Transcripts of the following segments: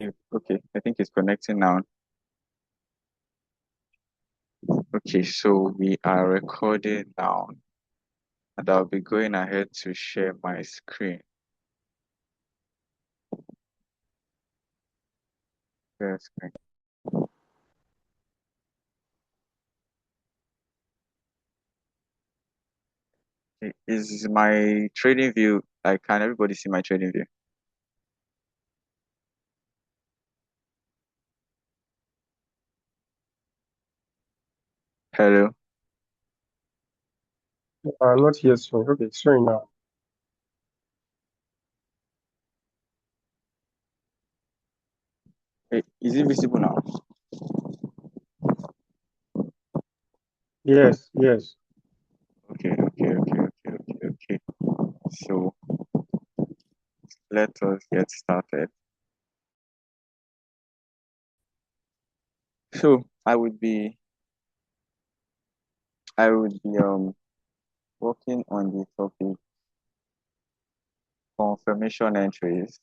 Okay, I think it's connecting now. Okay, so we are recording now, and I'll be going ahead to share my screen. Share screen. Is my trading view, like, can everybody see my trading view? Hello? Not yet, sorry. Okay, sorry now. Is it visible now? Yes, yes. Okay. So let us get started. So I would be working on the topic confirmation entries.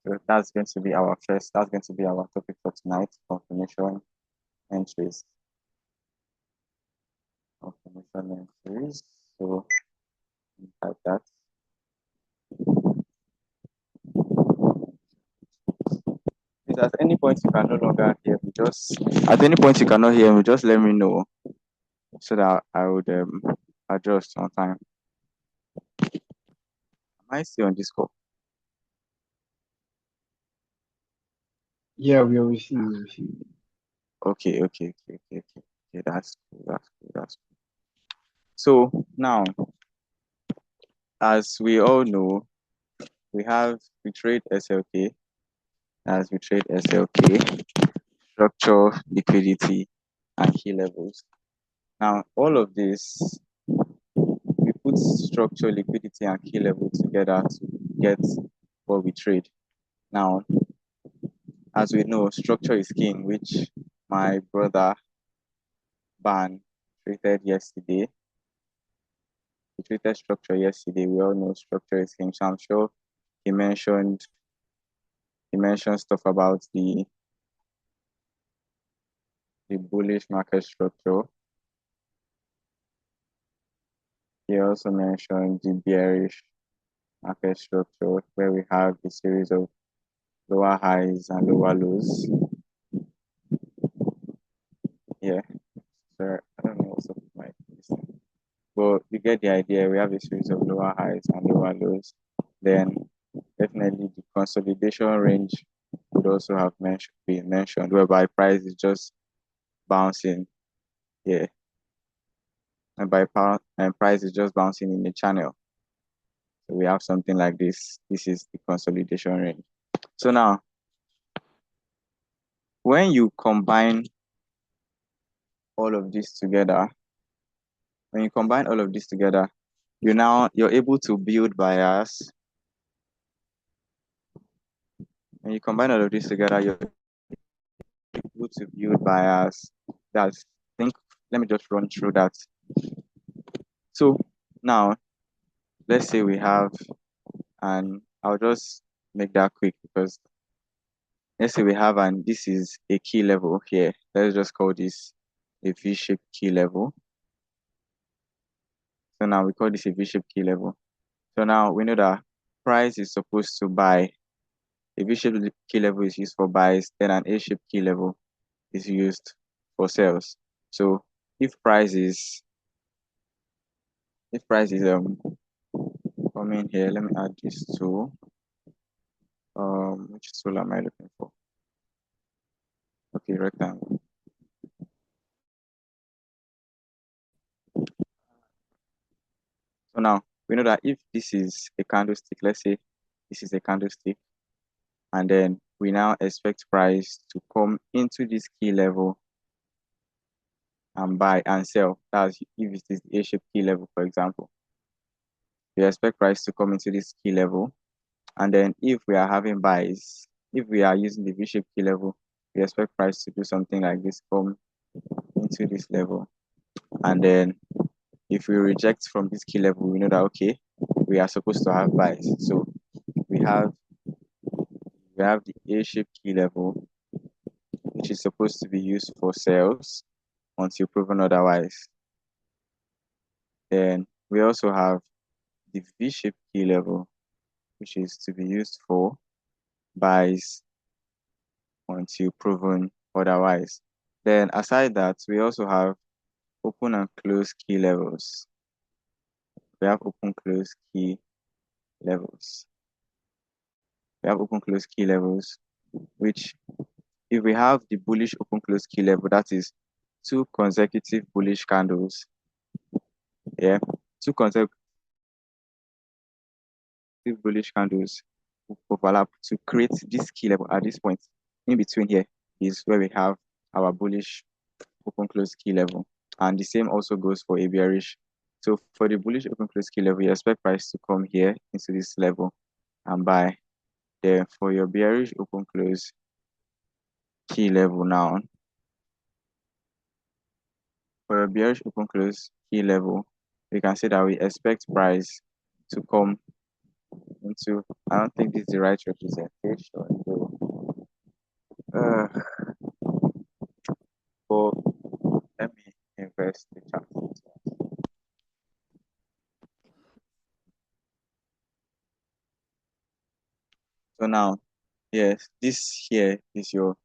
So that's going to be our topic for tonight, confirmation entries. Confirmation entries. So like that. If at any point you can no longer hear me, just at any point you cannot hear me, just let me know so that I would adjust on time. Am I still on this call? Yeah, we will see, we will see. Okay. That's cool. So now, as we all know, we trade SLK, as we trade SLK, structure, liquidity, and key levels. Now, all of this, we put structure, liquidity, and key level together to get what we trade. Now, as we know, structure is king, which my brother Ban traded yesterday. He traded structure yesterday. We all know structure is king, so I'm sure he mentioned he mentioned stuff about the bullish market structure. He also mentioned the bearish market structure, where we have a series of lower highs and lower lows. Yeah, so I don't know what's up with my listen. But you get the idea. We have a series of lower highs and lower lows. Then definitely the consolidation range could also have been mentioned, whereby price is just bouncing. Yeah, and and price is just bouncing in the channel. So we have something like this. This is the consolidation range. So now, when you combine all of this together, when you combine all of this together, you're able to build bias. When you combine all of this together, you're able to build bias. That's think. Let me just run through that. So now, let's say we have, and I'll just make that quick because let's say we have, and this is a key level here. Let's just call this a V-shaped key level. So now we call this a V-shaped key level. So now we know that price is supposed to buy. A V-shaped key level is used for buys, then an A-shaped key level is used for sales. So if price is coming here, let me add this to which tool am I looking for? Okay, rectangle. So now we know that if this is a candlestick, let's say this is a candlestick, and then we now expect price to come into this key level and buy and sell. That's if it is the A-shaped key level, for example. We expect price to come into this key level, and then if we are having buys, if we are using the V-shaped key level, we expect price to do something like this, come into this level, and then if we reject from this key level, we know that okay, we are supposed to have buys. So we have We have the A-shaped key level, which is supposed to be used for sales until proven otherwise. Then we also have the V-shaped key level, which is to be used for buys until proven otherwise. Then aside that, we also have open and close key levels. We have open close key levels. We have open close key levels, which if we have the bullish open close key level, that is two consecutive bullish candles. Yeah, two consecutive bullish candles overlap to create this key level at this point. In between here is where we have our bullish open close key level. And the same also goes for a bearish. So for the bullish open close key level, you expect price to come here into this level and buy. Then for your bearish open close key level now, for your bearish open close key level, we can say that we expect price to come into, I don't think this is the right representation though. But let me invest the chart. So now, yes, this here is your,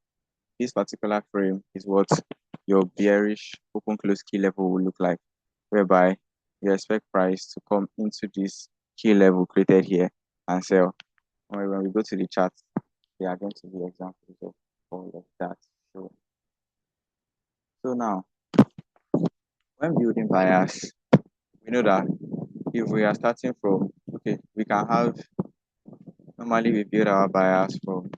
this particular frame is what your bearish open close key level will look like, whereby you expect price to come into this key level created here and sell. When we go to the chart, there are going to be examples of all of that. So now, when building bias, we know that if we are starting from, okay, we can have, normally we build our bias from,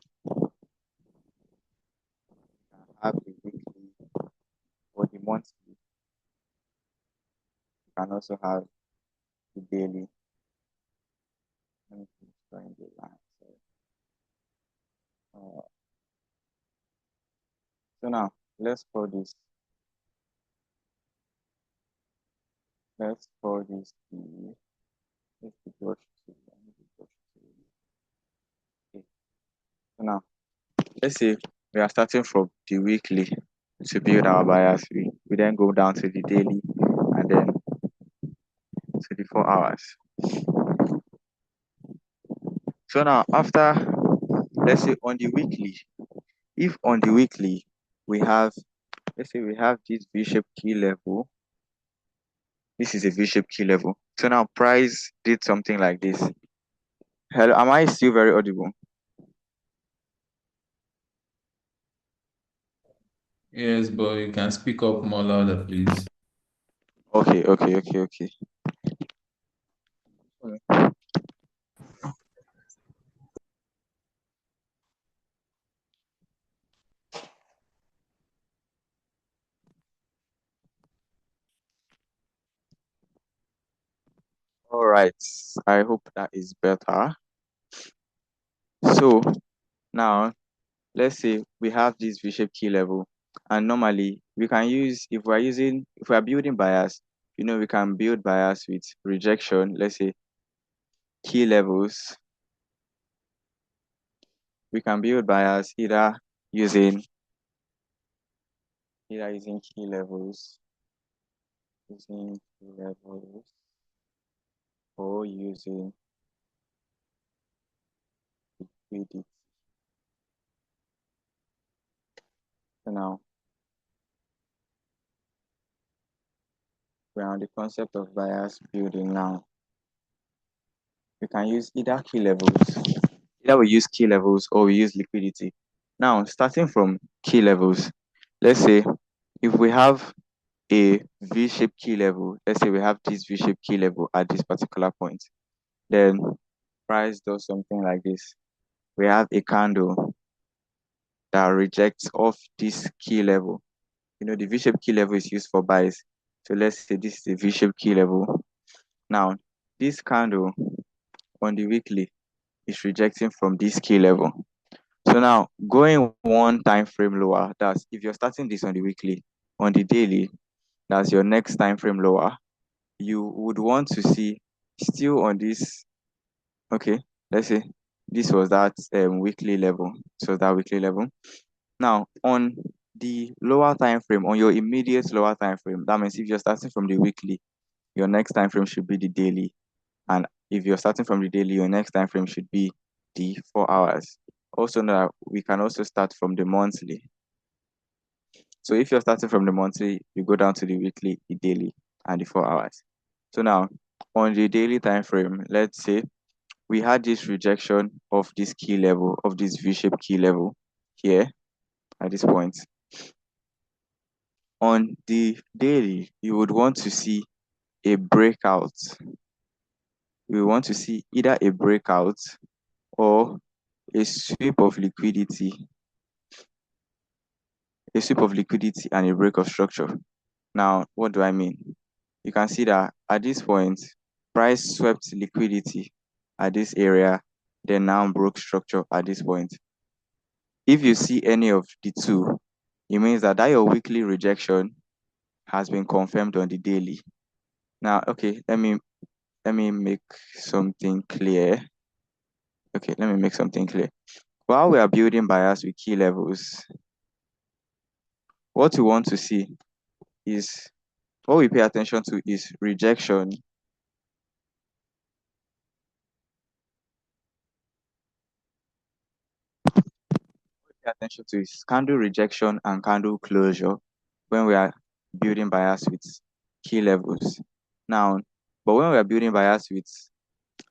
have the weekly or the monthly. We can also have the daily. Let me finish drawing the line. Uh, so now, let's call this, let's call this the, let's the brush tool. Let me the brush tool. Okay. So now, let's say we are starting from the weekly to build our bias. We then go down to the daily and then to the 4 hours. So now after, let's say on the weekly, if on the weekly we have, let's say we have this V-shaped key level, this is a V-shaped key level. So now price did something like this. Hello, am I still very audible? Yes, but you can speak up more louder, please. Okay. All right. I hope that is better. So now let's say we have this V-shaped key level, and normally we can use, if we're using, if we're building bias, we can build bias with rejection, let's say key levels. We can build bias either using key levels, or using liquidity. So now we're on the concept of bias building now. We can use either key levels, either we use key levels or we use liquidity. Now, starting from key levels, let's say if we have a V-shaped key level, let's say we have this V-shaped key level at this particular point, then price does something like this. We have a candle that rejects off this key level. The V-shaped key level is used for buys. So let's say this is a V-shaped key level. Now, this candle on the weekly is rejecting from this key level. So now going one time frame lower, that's if you're starting this on the weekly, on the daily, that's your next time frame lower, you would want to see still on this, okay, let's say This was that weekly level. So that weekly level. Now on the lower time frame, on your immediate lower time frame, that means if you're starting from the weekly, your next time frame should be the daily. And if you're starting from the daily, your next time frame should be the 4 hours. Also, now we can also start from the monthly. So if you're starting from the monthly, you go down to the weekly, the daily, and the 4 hours. So now on the daily time frame, let's say we had this rejection of this key level, of this V-shaped key level here at this point. On the daily, you would want to see a breakout. We want to see either a breakout or a sweep of liquidity, and a break of structure. Now, what do I mean? You can see that at this point, price swept liquidity at this area, then now broke structure at this point. If you see any of the two, it means that your weekly rejection has been confirmed on the daily. Now, okay, let me make something clear. Okay, let me make something clear. While we are building bias with key levels, what we want to see is, what we pay attention to is rejection. Pay attention to is candle rejection and candle closure when we are building bias with key levels. Now, but when we are building bias with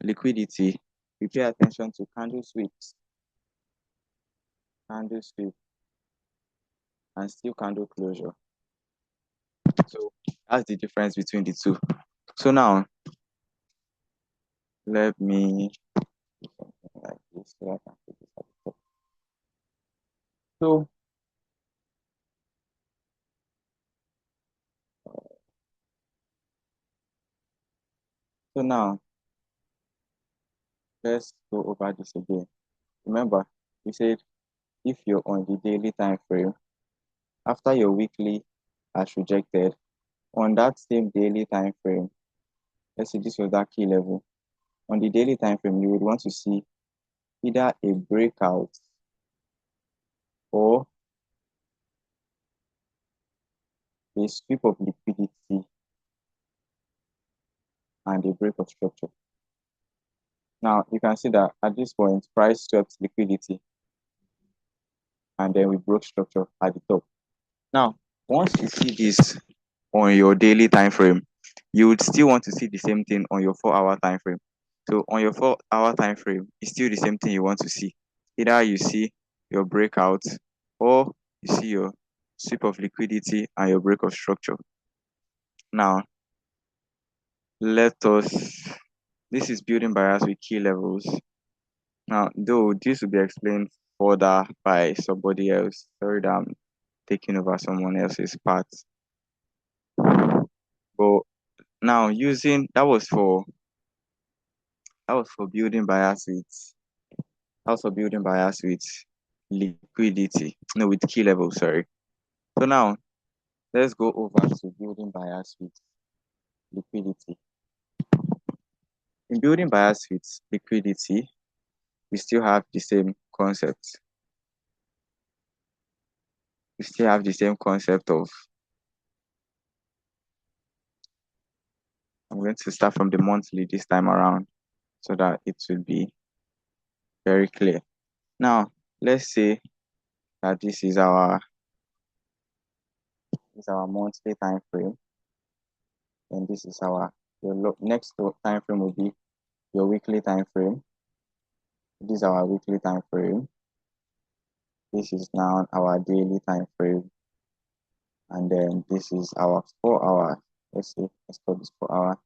liquidity, we pay attention to candle sweep, and still candle closure. So that's the difference between the two. So now, let me do something like this so I can put this at the top. So, so now, let's go over this again. Remember, we said if you're on the daily time frame, after your weekly has rejected, on that same daily time frame, let's say this was that key level, on the daily time frame, you would want to see either a breakout or a sweep of liquidity and a break of structure. Now, you can see that at this point, price swept liquidity and then we broke structure at the top. Now, once you see this on your daily time frame, you would still want to see the same thing on your 4 hour time frame. So on your 4 hour time frame, it's still the same thing you want to see. Either you see your breakout or you see your sweep of liquidity and your break of structure. Now, this is building bias with key levels. Now, though this will be explained further by somebody else. Sorry that I'm taking over someone else's part. But now that was for building bias with liquidity. No, with key level, sorry. So now let's go over to building bias with liquidity. In building bias with liquidity, we still have the same concept. We still have the same concept of, I'm going to start from the monthly this time around so that it will be very clear. Now, let's say that this is our monthly time frame, and this is your next time frame will be your weekly time frame. This is our weekly time frame. This is now our daily time frame, and then this is our 4 hour. Let's call this 4 hour,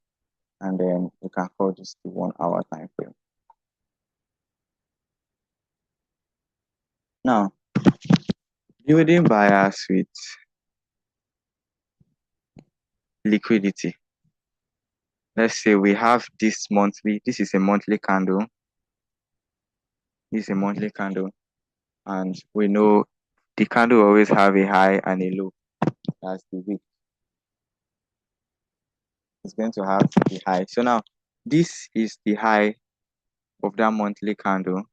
and then we can call this the 1 hour time frame. Now, building bias with liquidity. Let's say we have this monthly. This is a monthly candle. This is a monthly candle, and we know the candle always have a high and a low. That's the wick. It's going to have the high. So now this is the high of that monthly candle,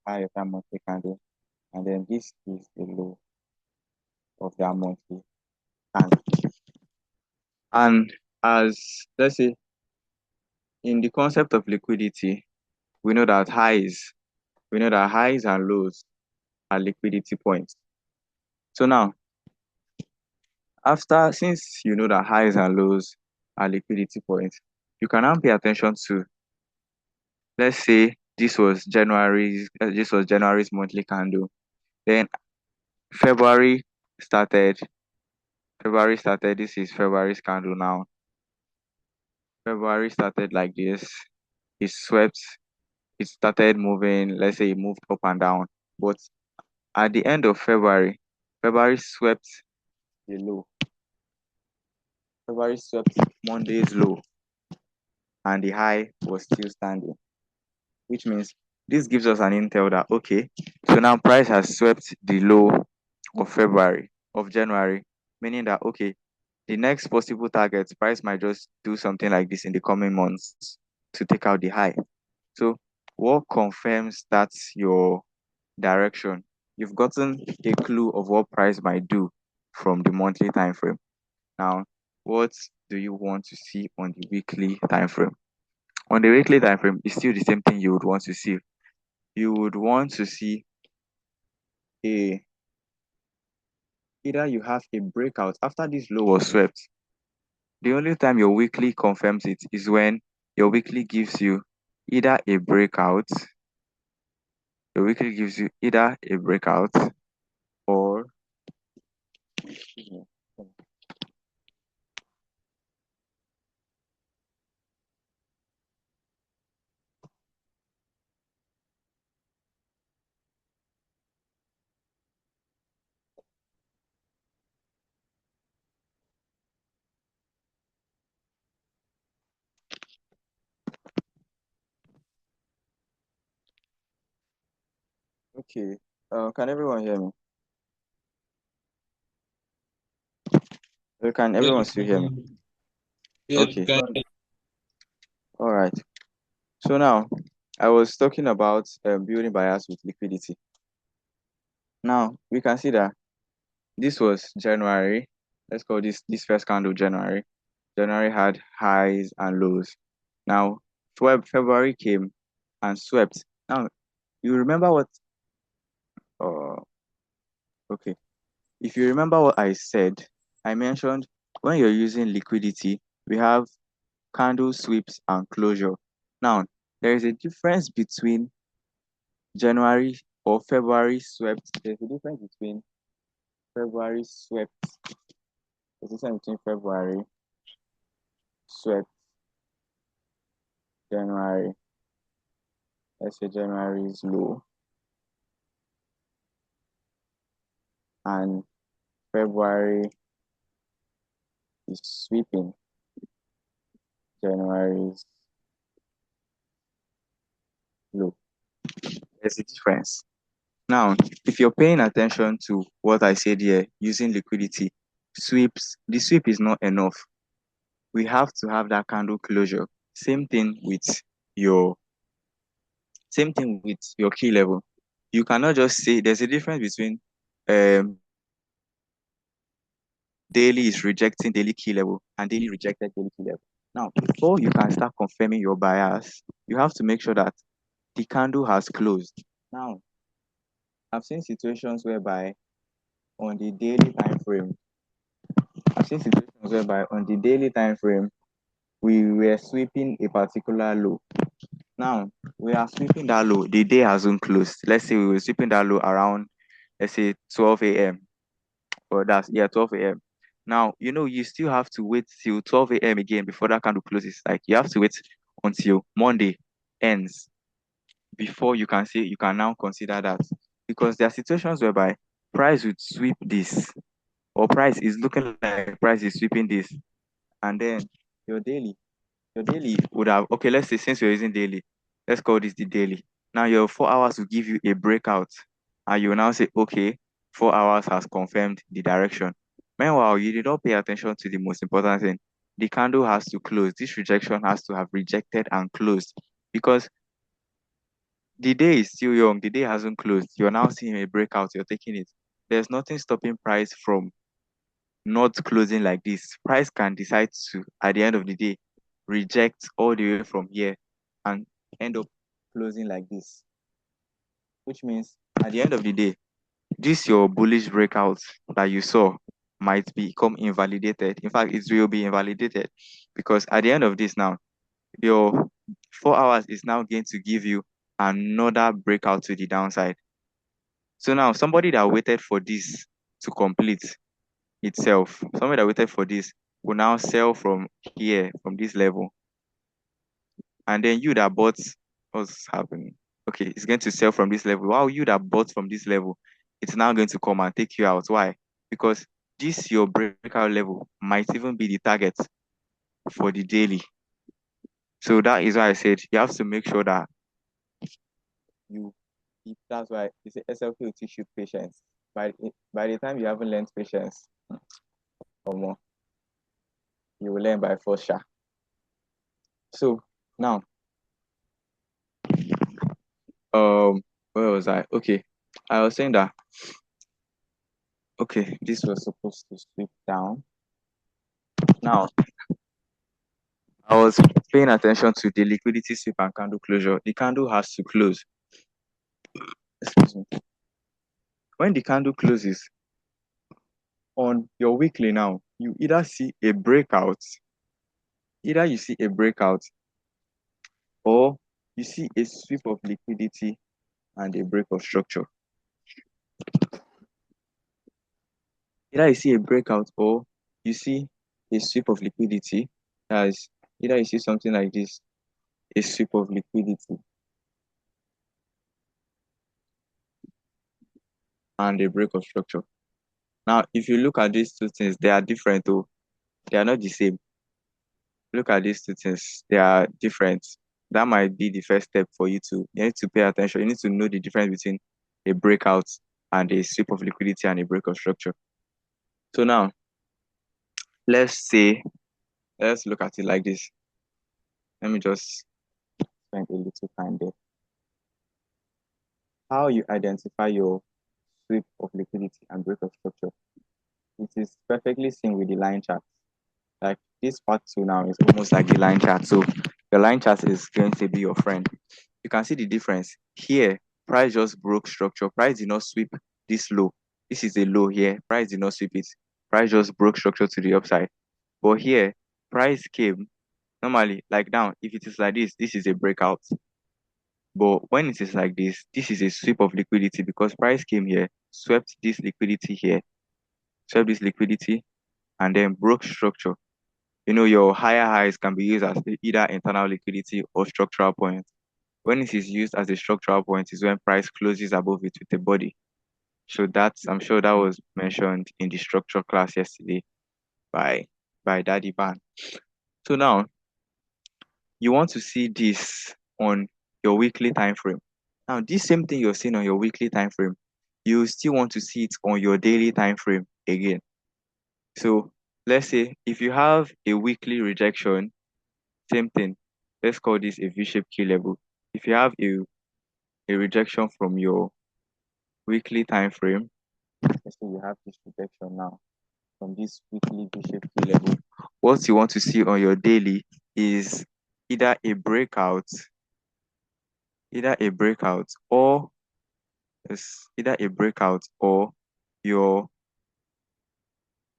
high of that monthly candle, and then this is the low of that monthly candle. And as let's say in the concept of liquidity, we know that highs and lows are liquidity points. So now, since you know that highs and lows are liquidity points, you can now pay attention to, let's say this was January's monthly candle. Then February started. February started. This is February's candle now. February started like this. It swept. It started moving. Let's say it moved up and down. But at the end of February swept the low. February swept Monday's low, and the high was still standing, which means this gives us an intel that okay, so now price has swept the low of January, meaning that okay, the next possible target price might just do something like this in the coming months to take out the high. So what confirms that's your direction? You've gotten a clue of what price might do from the monthly time frame. Now, what do you want to see on the weekly time frame? On the weekly time frame, it's still the same thing you would want to see. You would want to see a either you have a breakout after this low was swept. The only time your weekly confirms it is when your weekly gives you either a breakout, your weekly gives you either a breakout or excuse me. Okay. Can everyone hear me? Can Yeah, everyone still hear me? yeah, Okay. can, All right. So now I was talking about building bias with liquidity. Now we can see that this was January. Let's call this first candle January. January had highs and lows. Now February came and swept. Now you remember what? Uh, okay. If you remember what I said, I mentioned when you're using liquidity, we have candle sweeps and closure. Now there is a difference between January or February swept. There's a difference between February swept. There's a difference between February swept January. Let's say January is low and February is sweeping January's low. There's a difference. Now, if you're paying attention to what I said here, using liquidity, the sweep is not enough. We have to have that candle closure. Same thing with your same thing with your key level. You cannot just say there's a difference between um daily is rejecting daily key level and daily rejected daily key level. Now, before you can start confirming your bias, you have to make sure that the candle has closed. Now, I've seen situations whereby on the daily time frame, I've seen situations whereby on the daily time frame, we were sweeping a particular low. Now, we are sweeping that low. The day hasn't closed. Let's say we were sweeping that low around, let's say 12 a.m. or that's, yeah, 12 a.m. Now, you still have to wait till 12 a.m. again before that candle closes. Like you have to wait until Monday ends before you can say you can now consider that. Because there are situations whereby price would sweep this, or price is looking like price is sweeping this, and then your daily your daily would have, okay, let's say since you're using daily, let's call this the daily. Now your 4 hours will give you a breakout, and you will now say, okay, 4 hours has confirmed the direction. Meanwhile, you did not pay attention to the most important thing. The candle has to close. This rejection has to have rejected and closed, because the day is still young, the day hasn't closed. You're now seeing a breakout, you're taking it. There's nothing stopping price from not closing like this. Price can decide to, at the end of the day, reject all the way from here and end up closing like this, which means at the end of the day, this your bullish breakout that you saw might become invalidated. In fact, it will be invalidated because at the end of this now, your 4 hours is now going to give you another breakout to the downside. So now somebody that waited for this to complete itself, somebody that waited for this will now sell from here, from this level. And then you that bought, what's happening? Okay, it's going to sell from this level. Wow, you that bought from this level, it's now going to come and take you out. Why? Because this your breakout level might even be the target for the daily. So that is why I said you have to make sure that you that's why it's a SLP will teach you patience. By the time you haven't learned patience, or more, you will learn by force sha. So now, where was I? Okay, I was saying that okay, this was supposed to sweep down. Now I was paying attention to the liquidity sweep and candle closure. The candle has to close. Excuse me. When the candle closes on your weekly now, you either see a breakout, either you see a breakout, or you see a sweep of liquidity and a break of structure. Either you see a breakout or you see a sweep of liquidity. As either you see something like this, a sweep of liquidity and a break of structure. Now, if you look at these two things, they are different though. They are not the same. Look at these two things, they are different. That might be the first step for you to you need to pay attention. You need to know the difference between a breakout and a sweep of liquidity and a break of structure. So now let's look at it like this. Let me just spend a little time there. How you identify your sweep of liquidity and break of structure. It is perfectly seen with the line chart. Like this part two now is almost like the line chart. So the line chart is going to be your friend. You can see the difference. Here, price just broke structure. Price did not sweep this low. This is a low here. Price did not sweep it. Price just broke structure to the upside. But here, price came normally like down. If it is like this is a breakout. But when it is like this is a sweep of liquidity because price came here, swept this liquidity here, swept this liquidity, and then broke structure. You know, your higher highs can be used as either internal liquidity or structural point. When it is used as a structural point is when price closes above it with a body. So that's I'm sure that was mentioned in the structure class yesterday by Daddy Ban. So now you want to see this on your weekly time frame. Now, this same thing you're seeing on your weekly time frame, you still want to see it on your daily time frame again. So let's say if you have a weekly rejection, same thing. Let's call this a V-shaped key level. If you have a rejection from your weekly time frame, let's say you have this rejection now from this weekly V-shaped key level. What you want to see on your daily is either a breakout, either a breakout or either a breakout or your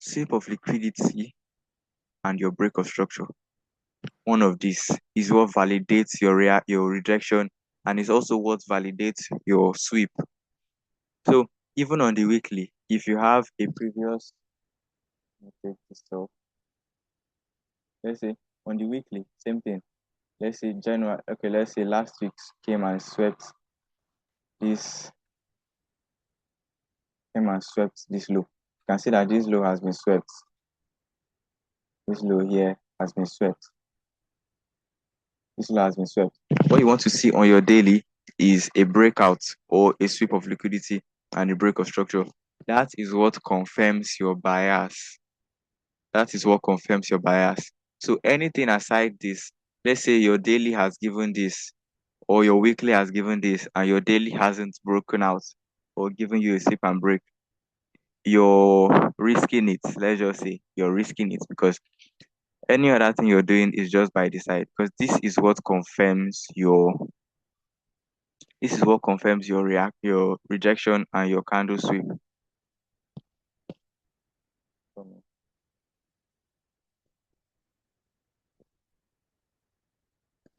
sweep of liquidity and your break of structure. One of these is what validates your rejection and is also what validates your sweep. So even on the weekly, if you have a previous, let me take this off. Let's say on the weekly, same thing. Let's say January, okay, let's say last week came and swept this, came and swept this low. You can see that this low has been swept. This low here has been swept. This low has been swept. What you want to see on your daily is a breakout or a sweep of liquidity and a break of structure. That is what confirms your bias. That is what confirms your bias. So anything aside this, let's say your daily has given this, or your weekly has given this and your daily hasn't broken out or given you a sip and break, you're risking it. Let's just say you're risking it because any other thing you're doing is just by the side because this is what confirms your rejection and your candle sweep.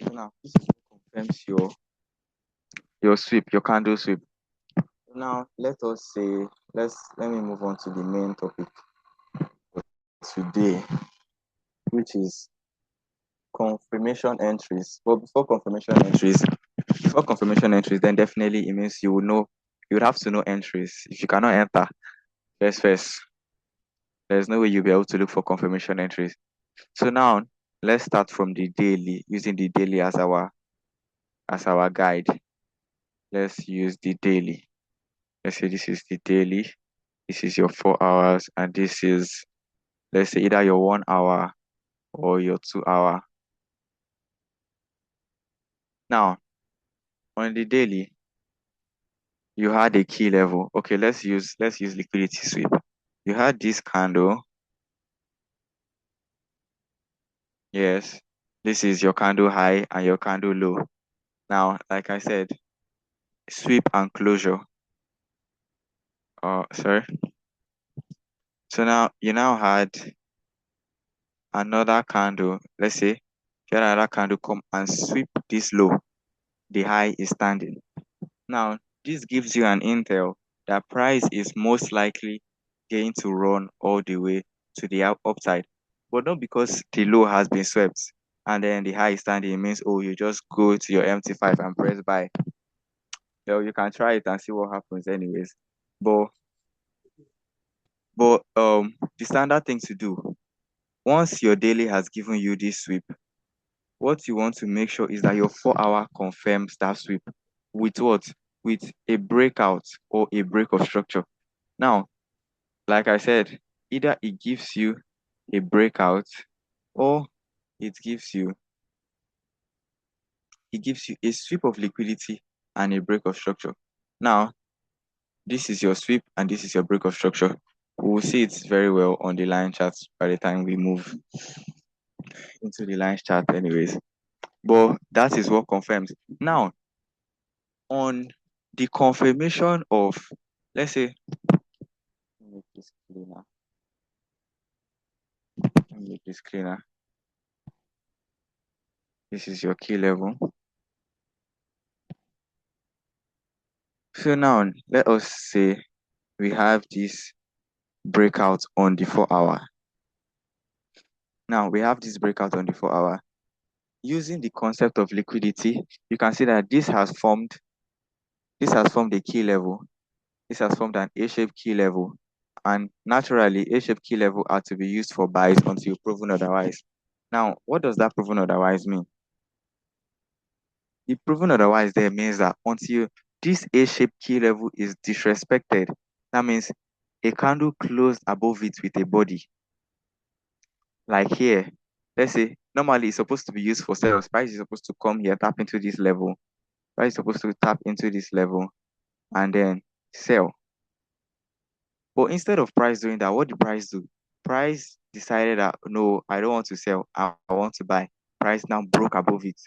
So now this is what confirms your sweep, your candle sweep. Now let me move on to the main topic today, which is confirmation entries. But before confirmation entries, then definitely it means you would have to know entries. If you cannot enter first, there's no way you'll be able to look for confirmation entries. So now let's start from the daily, using the daily as our guide. Let's use the daily. Let's say this is the daily. This is your 4 hours, and this is, let's say, either your 1 hour or your 2 hour. Now, on the daily, you had a key level. Okay, let's use liquidity sweep. You had this candle. Yes, this is your candle high and your candle low. Now, like I said, sweep and closure. Sorry. So now you now had another candle. Let's say you had another candle come and sweep this low. The high is standing. Now, this gives you an intel that price is most likely going to run all the way to the upside, but not because the low has been swept and then the high is standing. It means, oh, you just go to your MT5 and press buy. You can try it and see what happens anyways. But the standard thing to do, once your daily has given you this sweep, what you want to make sure is that your 4 hour confirms that sweep with what? With a breakout or a break of structure. Now, like I said, either it gives you a breakout or it gives you a sweep of liquidity and a break of structure. Now, this is your sweep and this is your break of structure. We will see it very well on the line charts by the time we move into the line chart anyways. But that is what confirms. Now, on the confirmation of, let's say, let me make this cleaner. Let me make this cleaner. This is your key level. So now let us say we have this breakout on the 4 hour. Now we have this breakout on the 4 hour. Using the concept of liquidity, you can see that this has formed a key level. This has formed an A-shaped key level. And naturally, A-shaped key level are to be used for buys until proven otherwise. Now, what does that proven otherwise mean? The proven otherwise there means that until this A-shaped key level is disrespected, that means a candle closed above it with a body. Like here, let's say normally it's supposed to be used for sales. Price is supposed to come here, tap into this level. Price is supposed to tap into this level and then sell. But instead of price doing that, what did price do? Price decided that no, I don't want to sell, I want to buy. Price now broke above it.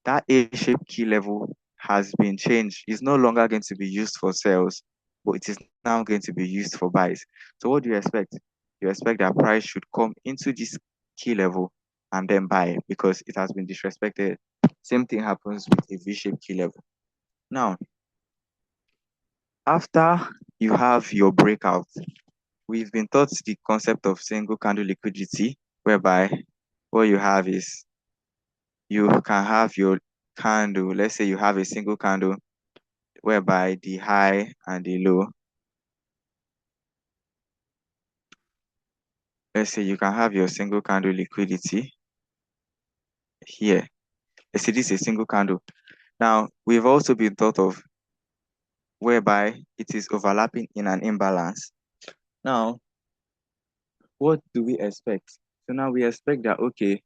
That A-shaped key level has been changed. It's no longer going to be used for sales, but it is now going to be used for buys. So what do you expect? You expect that price should come into this key level and then buy because it has been disrespected. Same thing happens with a V-shaped key level. Now, after you have your breakout, we've been taught the concept of single candle liquidity, whereby what you have is you can have your candle. Let's say you have a single candle whereby the high and the low. Let's say you can have your single candle liquidity here. Let's say this is a single candle. Now, we've also been taught of whereby it is overlapping in an imbalance. Now, what do we expect? So now we expect that, okay,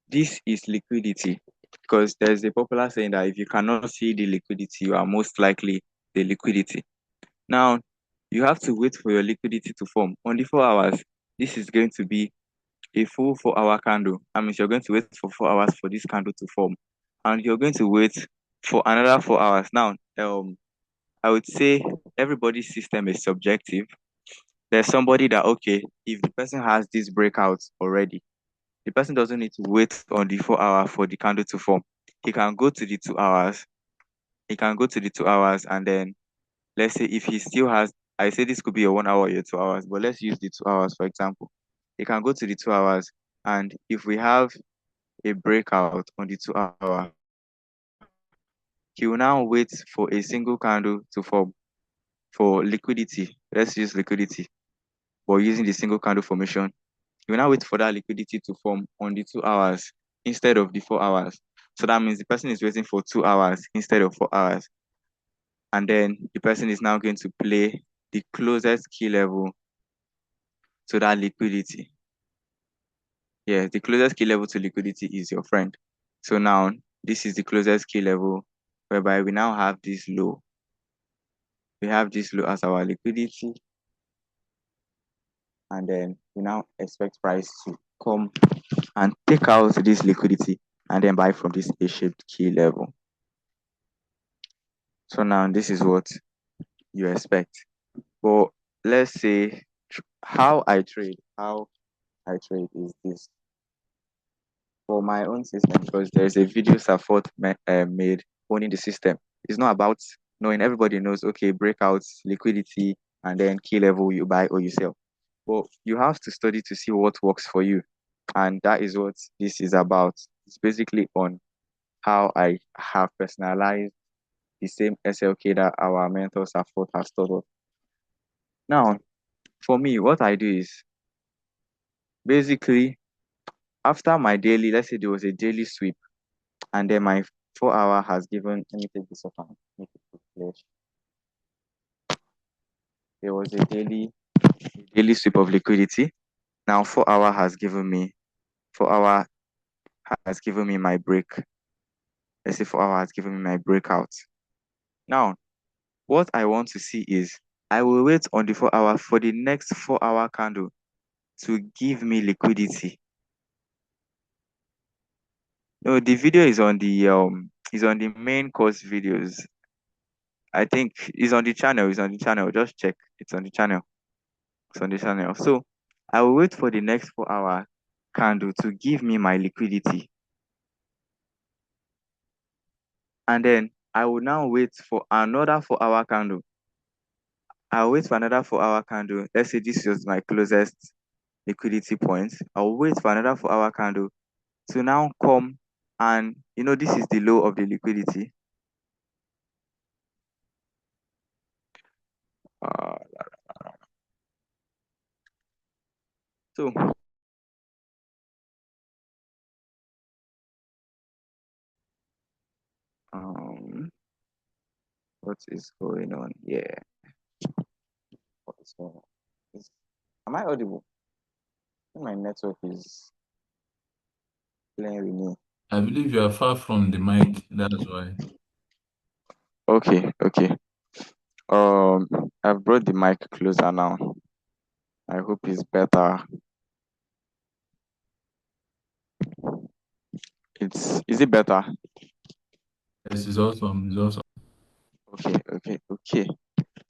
this is liquidity. because there's a popular saying that if you cannot see the liquidity, you are most likely the liquidity. Now, you have to wait for your liquidity to form. On the 4 hours, this is going to be a full 4 hour candle. That means you're going to wait for 4 hours for this candle to form. And you're going to wait for another 4 hours. Now, I would say everybody's system is subjective. There's somebody that, okay, if the person has this breakout already, the person doesn't need to wait on the 4 hour for the candle to form. He can go to the 2 hours. He can go to the 2 hours, and then let's say if he still has, I say this could be a 1 hour or your 2 hours, but let's use the 2 hours for example. He can go to the 2 hours, and if we have a breakout on the 2 hour, he will now wait for a single candle to form for liquidity. Let's use liquidity, but using the single candle formation. He will now wait for that liquidity to form on the 2 hours instead of the 4 hours. So that means the person is waiting for 2 hours instead of 4 hours. And then the person is now going to play the closest key level to that liquidity. Yeah, the closest key level to liquidity is your friend. So now this is the closest key level whereby we now have this low. We have this low as our liquidity, and then we now expect price to come and take out this liquidity and then buy from this A-shaped key level. So now this is what you expect. But let's say how I trade is this. For my own system, because there's a video Safot made owning the system. It's not about knowing, everybody knows, okay, breakouts, liquidity, and then key level, you buy or you sell. But you have to study to see what works for you. And that is what this is about. It's basically on how I have personalized the same SLK that our mentor Safot has taught us. Now, for me, what I do is basically after my daily, let's say there was a daily sweep, and then my 4 hour has given, let me take this off and make it clear. There was a daily sweep of liquidity. Now 4 hour has given me 4 hour has given me my break. Let's say 4 hour has given me my breakout. Now, what I want to see is I will wait on the 4 hour for the next 4 hour candle to give me liquidity. No, the video is on the main course videos. I think it's on the channel. It's on the channel. Just check. It's on the channel. It's on the channel. So I will wait for the next 4 hour candle to give me my liquidity. And then I will now wait for another 4 hour candle. I'll wait for another 4 hour candle. Let's say this was my closest liquidity point. I'll wait for another 4 hour candle to now come, and this is the low of the liquidity. Uh, so what is going on here? What is going on? Am I audible? My network is playing with me. I believe you are far from the mic. That's why. Okay. I've brought the mic closer now. I hope it's better. Is it better? This is awesome. It's awesome. Okay.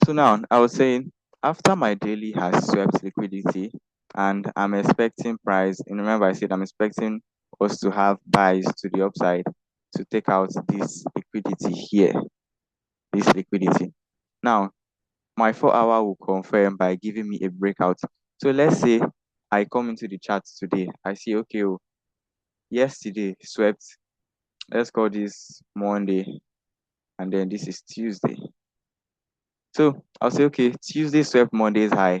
So now I was saying after my daily has swept liquidity and I'm expecting price, and remember I said I'm expecting us to have buys to the upside to take out this liquidity here. This liquidity. Now my 4 hour will confirm by giving me a breakout. So let's say I come into the chart today. I see, okay, yesterday swept. Let's call this Monday, and then this is Tuesday. So I'll say, okay, Tuesday swept Monday's high.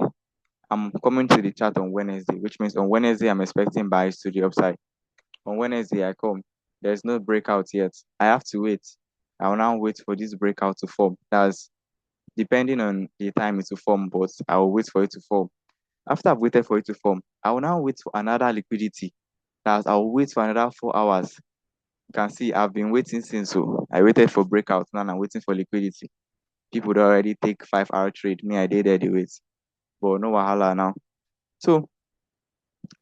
I'm coming to the chart on Wednesday, which means on Wednesday I'm expecting buys to the upside. On Wednesday I come, there's no breakout yet. I have to wait. I will now wait for this breakout to form. That's depending on the time it will form, but I will wait for it to form. After I've waited for it to form, I will now wait for another liquidity. That I'll wait for another 4 hours. You can see I've been waiting since. So I waited for breakout. Now I'm waiting for liquidity. People would already take 5 hour trade. Me, I did there the wait. But no wahala now. So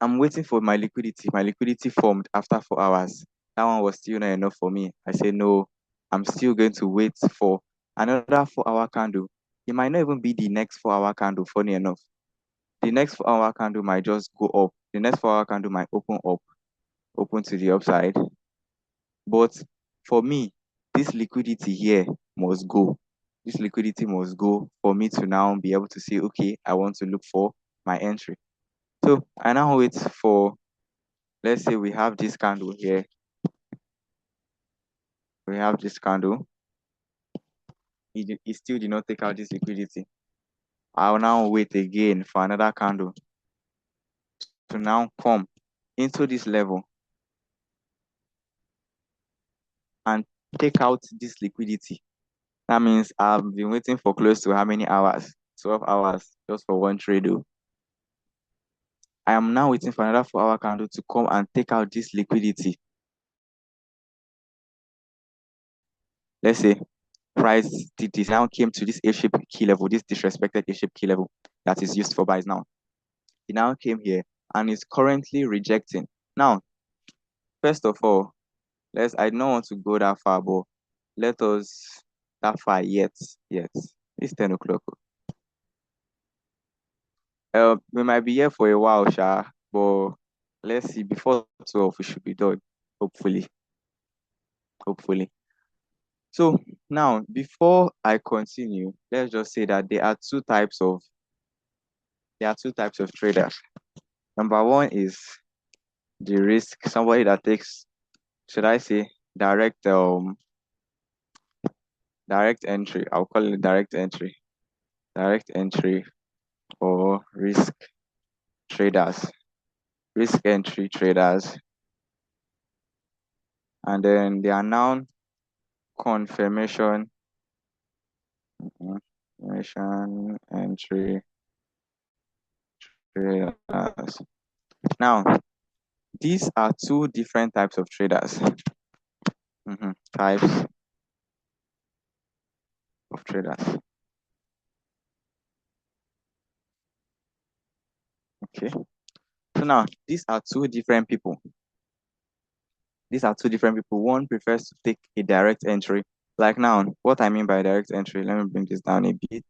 I'm waiting for my liquidity. My liquidity formed after 4 hours. That one was still not enough for me. I said, no, I'm still going to wait for another 4 hour candle. It might not even be the next 4 hour candle, funny enough. The next 4 hour candle might just go up. The next 4 hour candle might open up, open to the upside. But for me, this liquidity here must go. This liquidity must go for me to now be able to say, okay, I want to look for my entry. So I now wait for, let's say we have this candle here. We have this candle. It still did not take out this liquidity. I'll now wait again for another candle to now come into this level and take out this liquidity. That means I've been waiting for close to how many hours? 12 hours just for one trade. I am now waiting for another 4 hour candle to come and take out this liquidity. Let's say price this now came to this A-shaped key level, this disrespected A-shaped key level that is used for buys now. It now came here and is currently rejecting. Now, first of all, I don't want to go that far, but let us that far yet. It's 10 o'clock. We might be here for a while, Sha, but let's see, before 12 we should be done. Hopefully. So now, before I continue, let's just say that there are two types of traders. Number one is the risk, somebody that takes, should I say, direct direct entry. I'll call it direct entry. Direct entry or risk traders. Risk entry traders. And then there are now confirmation entry traders. Now, these are two different types of traders. Types of traders. Okay. So now these are two different people. One prefers to take a direct entry. Like now, what I mean by direct entry, let me bring this down a bit.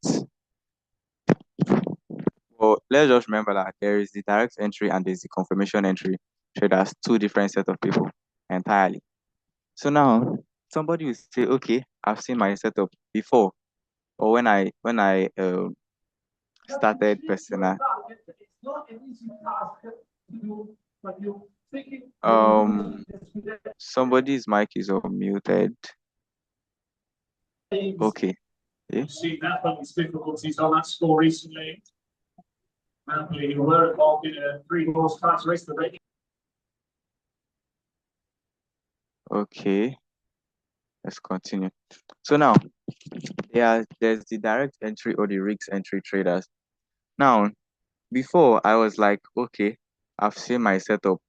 Well, let's just remember that there is the direct entry and there's the confirmation entry. Traders, two different set of people entirely. So now somebody will say, okay, I've seen my setup before, or when I started personal. Somebody's mic is unmuted. Okay. See that, but it's difficulties on that score recently. You were involved in a 3-horse class race. Okay. Let's continue. So now, there's the direct entry or the risk entry traders. Now, before I was like, okay, I've seen my setup.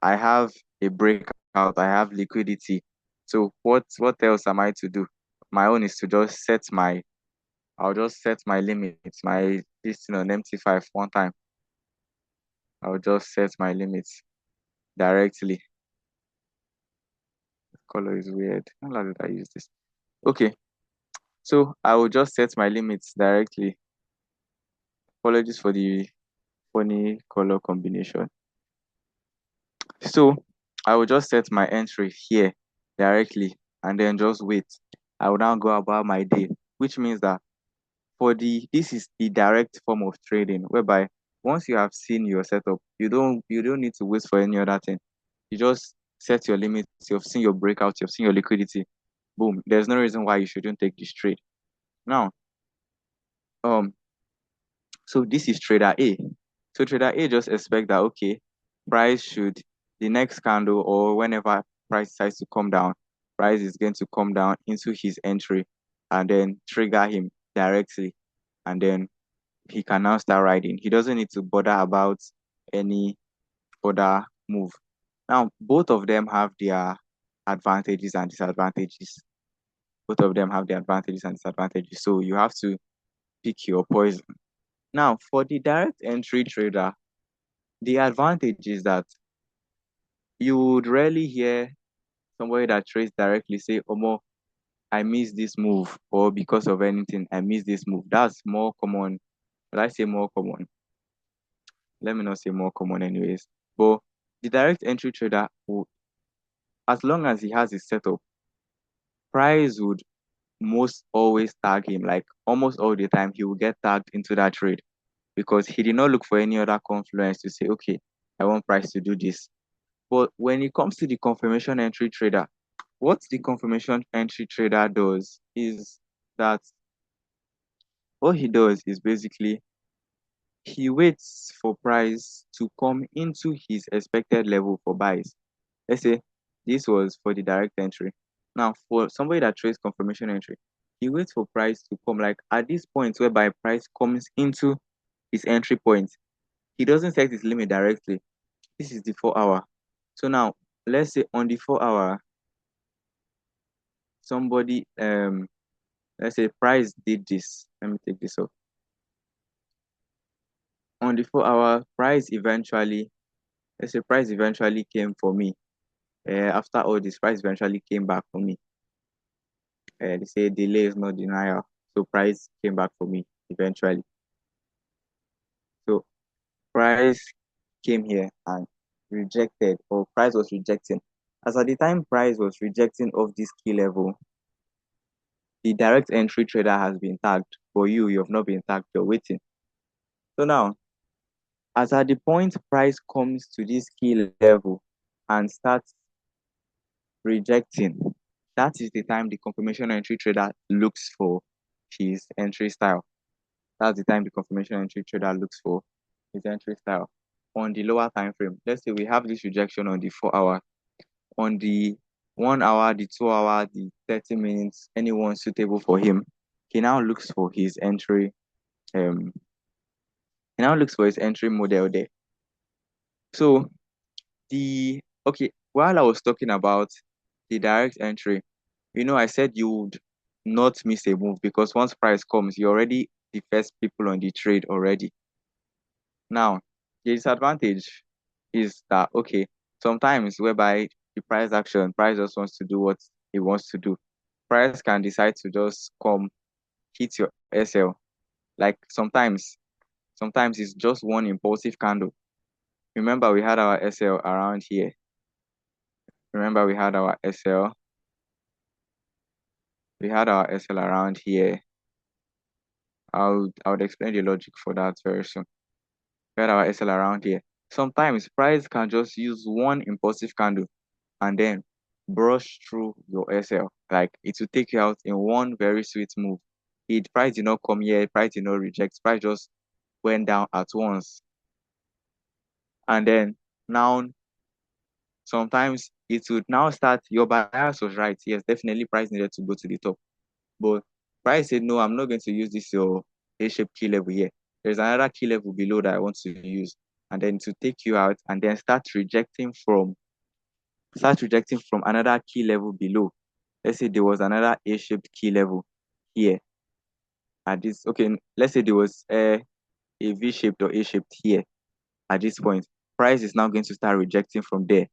I have a breakout. I have liquidity. So what else am I to do? My own is to just I'll just set my limits, my this on MT5 one time. I'll just set my limits directly. The color is weird. How long did I use this? Okay. So I will just set my limits directly. Apologies for the funny color combination. So I will just set my entry here directly and then just wait. I will now go about my day, which means that this is the direct form of trading, whereby once you have seen your setup, you don't need to wait for any other thing. You just set your limits, you've seen your breakout, you've seen your liquidity. Boom. There's no reason why you shouldn't take this trade. Now, so this is trader A. So trader A just expect that, okay, price should, the next candle or whenever price decides to come down, price is going to come down into his entry and then trigger him directly. And then he can now start riding. He doesn't need to bother about any further move. Now, both of them have their advantages and disadvantages. Both of them have their advantages and disadvantages. So you have to pick your poison. Now, for the direct entry trader, the advantage is that you would rarely hear somebody that trades directly say, Omo, I missed this move, or because of anything, I missed this move. That's more common. But I say more common. Let me not say more common, anyways. But the direct entry trader, as long as he has his setup, price would most always tag him. Like almost all the time, he will get tagged into that trade because he did not look for any other confluence to say, okay, I want price to do this. But when it comes to the confirmation entry trader, what the confirmation entry trader does is that what he does is basically he waits for price to come into his expected level for buys. Let's say this was for the direct entry. Now, for somebody that trades confirmation entry, he waits for price to come like at this point whereby price comes into his entry point. He doesn't set his limit directly. This is the 4 hour. So now, let's say on the 4 hour, somebody let's say price did this. Let me take this off. On the 4 hour, price eventually, let's say price eventually came for me. After all this, price eventually came back for me. They say delay is not denial. So price came back for me eventually. So price came here and rejected, or price was rejecting. As at the time price was rejecting off this key level, the direct entry trader has been tagged. For you have not been tagged, you're waiting. So now, as at the point price comes to this key level and starts rejecting, that is the time the confirmation entry trader looks for his entry style. That's the time the confirmation entry trader looks for his entry style. On the lower time frame, let's say we have this rejection on the 4 hour, on the 1 hour, the 2 hour, the 30 minutes, anyone suitable for him. He now looks for his entry. He now looks for his entry model there. So while I was talking about the direct entry, I said you would not miss a move because once price comes, you're already the first people on the trade already. Now, the disadvantage is that sometimes whereby the price action, price just wants to do what he wants to do. Price can decide to just come hit your SL. Like sometimes it's just one impulsive candle. Remember, we had our SL around here. Remember, we had our SL. We had our SL around here. I would explain the logic for that very soon. We had our SL around here. Sometimes price can just use one impulsive candle and then brush through your SL. Like it will take you out in one very sweet move. Price did not come here, price did not reject, price just went down at once. And then now sometimes it would now start, your bias was right. Yes, definitely price needed to go to the top. But price said, no, I'm not going to use this your A-shaped key level here. There's another key level below that I want to use. And then to take you out and then start rejecting from another key level below. Let's say there was another A-shaped key level here at this. Okay, let's say there was a V-shaped or A-shaped here at this point. Price is now going to start rejecting from there.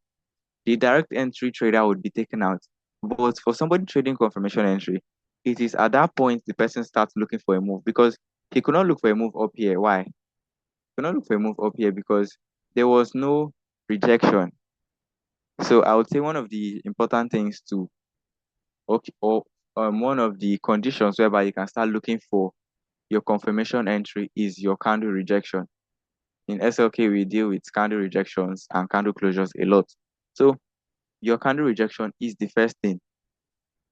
The direct entry trader would be taken out. But for somebody trading confirmation entry, it is at that point the person starts looking for a move because he could not look for a move up here. Why? He could not look for a move up here because there was no rejection. So I would say one of the important things to or one of the conditions whereby you can start looking for your confirmation entry is your candle rejection. In SLK, we deal with candle rejections and candle closures a lot. So your candle rejection is the first thing.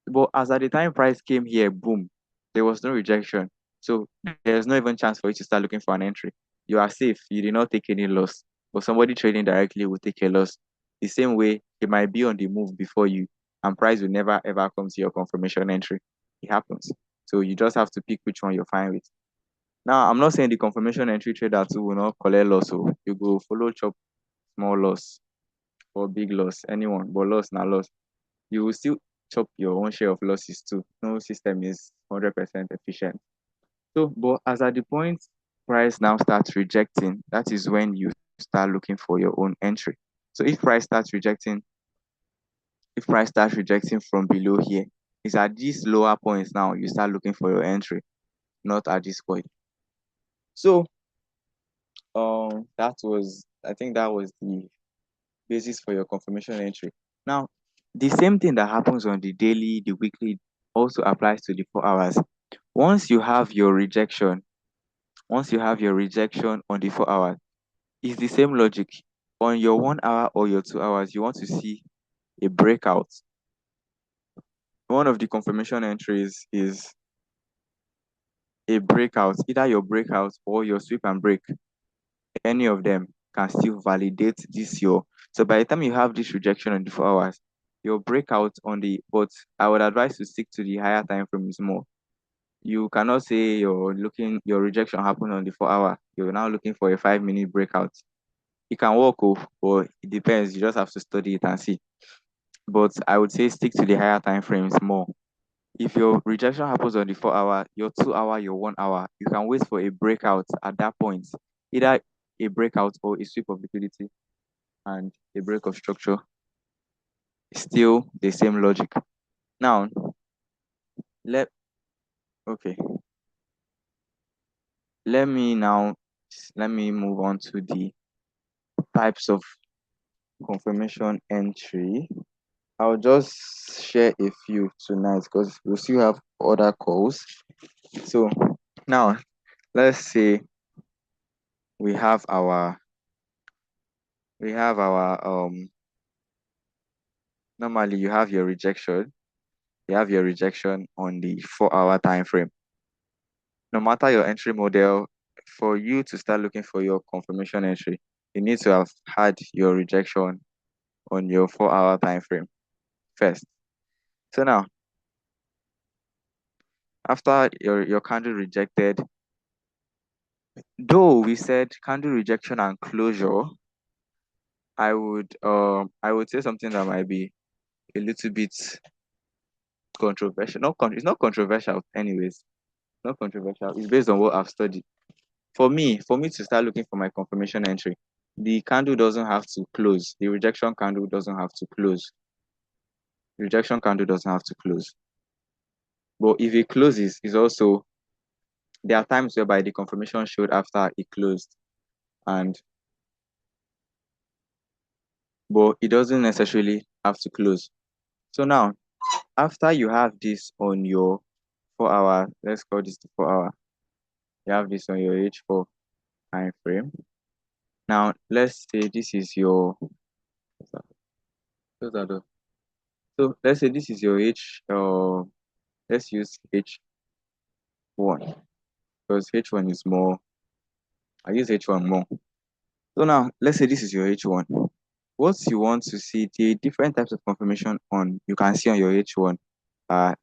But as at the time price came here, boom, there was no rejection. So there's no even chance for you to start looking for an entry. You are safe. You did not take any loss. But somebody trading directly will take a loss. The same way he might be on the move before you, and price will never ever come to your confirmation entry. It happens. So you just have to pick which one you're fine with. Now, I'm not saying the confirmation entry trader too will not collect loss. So you go follow chop small loss. or big loss, anyone, but loss na loss, you will still chop your own share of losses too. No system is 100% efficient. So, but as at the point price now starts rejecting, that is when you start looking for your own entry. So if price starts rejecting from below here, it's at these lower points now you start looking for your entry, not at this point. So I think that was the basis for your confirmation entry. Now, the same thing that happens on the daily, the weekly also applies to the 4 hours. Once you have your rejection, on the 4 hours, it's the same logic. On your 1 hour or your 2 hours, you want to see a breakout. One of the confirmation entries is a breakout, either your breakout or your sweep and break. Any of them can still validate this your. So by the time you have this rejection on the 4 hours, your breakout on the, but I would advise to stick to the higher time frame is more. You cannot say your rejection happened on the 4 hour. You're now looking for a 5 minute breakout. It can work off, but it depends. You just have to study it and see. But I would say stick to the higher time frames more. If your rejection happens on the 4 hour, your 2 hour, your 1 hour, you can wait for a breakout at that point. Either a breakout or a sweep of liquidity and a break of structure. Still the same logic. Now, let okay. Let me move on to the types of confirmation entry. I'll just share a few tonight because we'll still have other calls. So now let's say we have our normally you have your rejection. You have your rejection on the 4 hour time frame. No matter your entry model, for you to start looking for your confirmation entry, you need to have had your rejection on your 4 hour time frame first. So now, after your candle rejected, though we said candle rejection and closure, I would say something that might be a little bit controversial. It's not controversial anyways. Not controversial. It's based on what I've studied. For me to start looking for my confirmation entry, the candle doesn't have to close. The rejection candle doesn't have to close. The rejection candle doesn't have to close. But if it closes, it's also there are times whereby the confirmation showed after it closed, but it doesn't necessarily have to close. So now, after you have this on your 4 hour, let's call this the 4 hour. You have this on your H4 time frame. Now, let's say this is your so let's say this is your let's use H1 because H1 is more. I use H1 more. So now let's say this is your H1. What you want to see, the different types of confirmation you can see on your H1.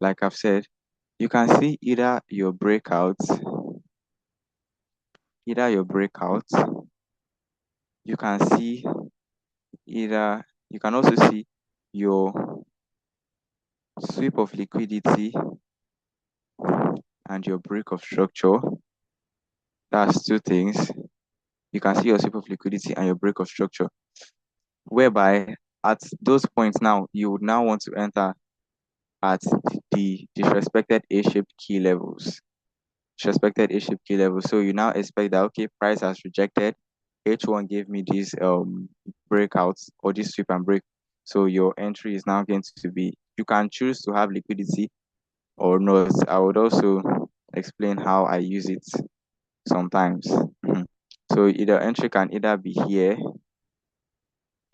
Like I've said, you can see either your breakouts, you can see you can also see your sweep of liquidity and your break of structure. That's two things. You can see your sweep of liquidity and your break of structure. Whereby at those points now, you would now want to enter at the disrespected A-shaped key levels. So you now expect that okay, price has rejected. H1 gave me these breakouts or this sweep and break. So your entry is now going to be, you can choose to have liquidity or not. I would also explain how I use it sometimes. So either entry can either be here,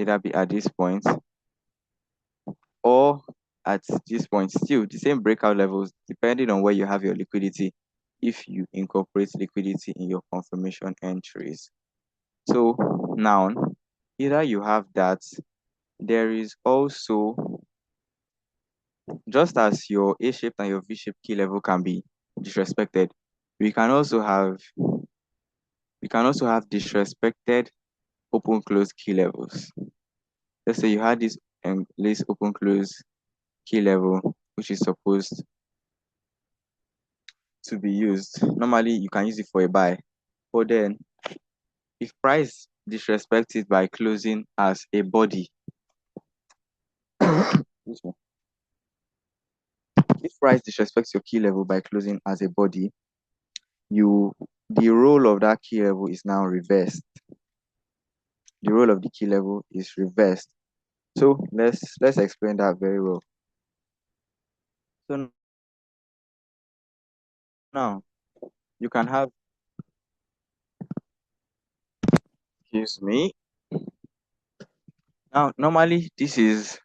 either be at this point, or at this point. Still the same breakout levels depending on where you have your liquidity, if you incorporate liquidity in your confirmation entries. So now, either you have that, there is also, just as your A-shaped and your V-shaped key level can be disrespected, we can also have disrespected open close key levels. let's say you had this open close key level, which is supposed to be used. Normally, you can use it for a buy, but then if price disrespects it by closing as a body, excuse me. If price disrespects your key level by closing as a body, the role of that key level is now reversed. The role of the key level is reversed. So let's explain that very well. So now you can have, excuse me. Now normally this is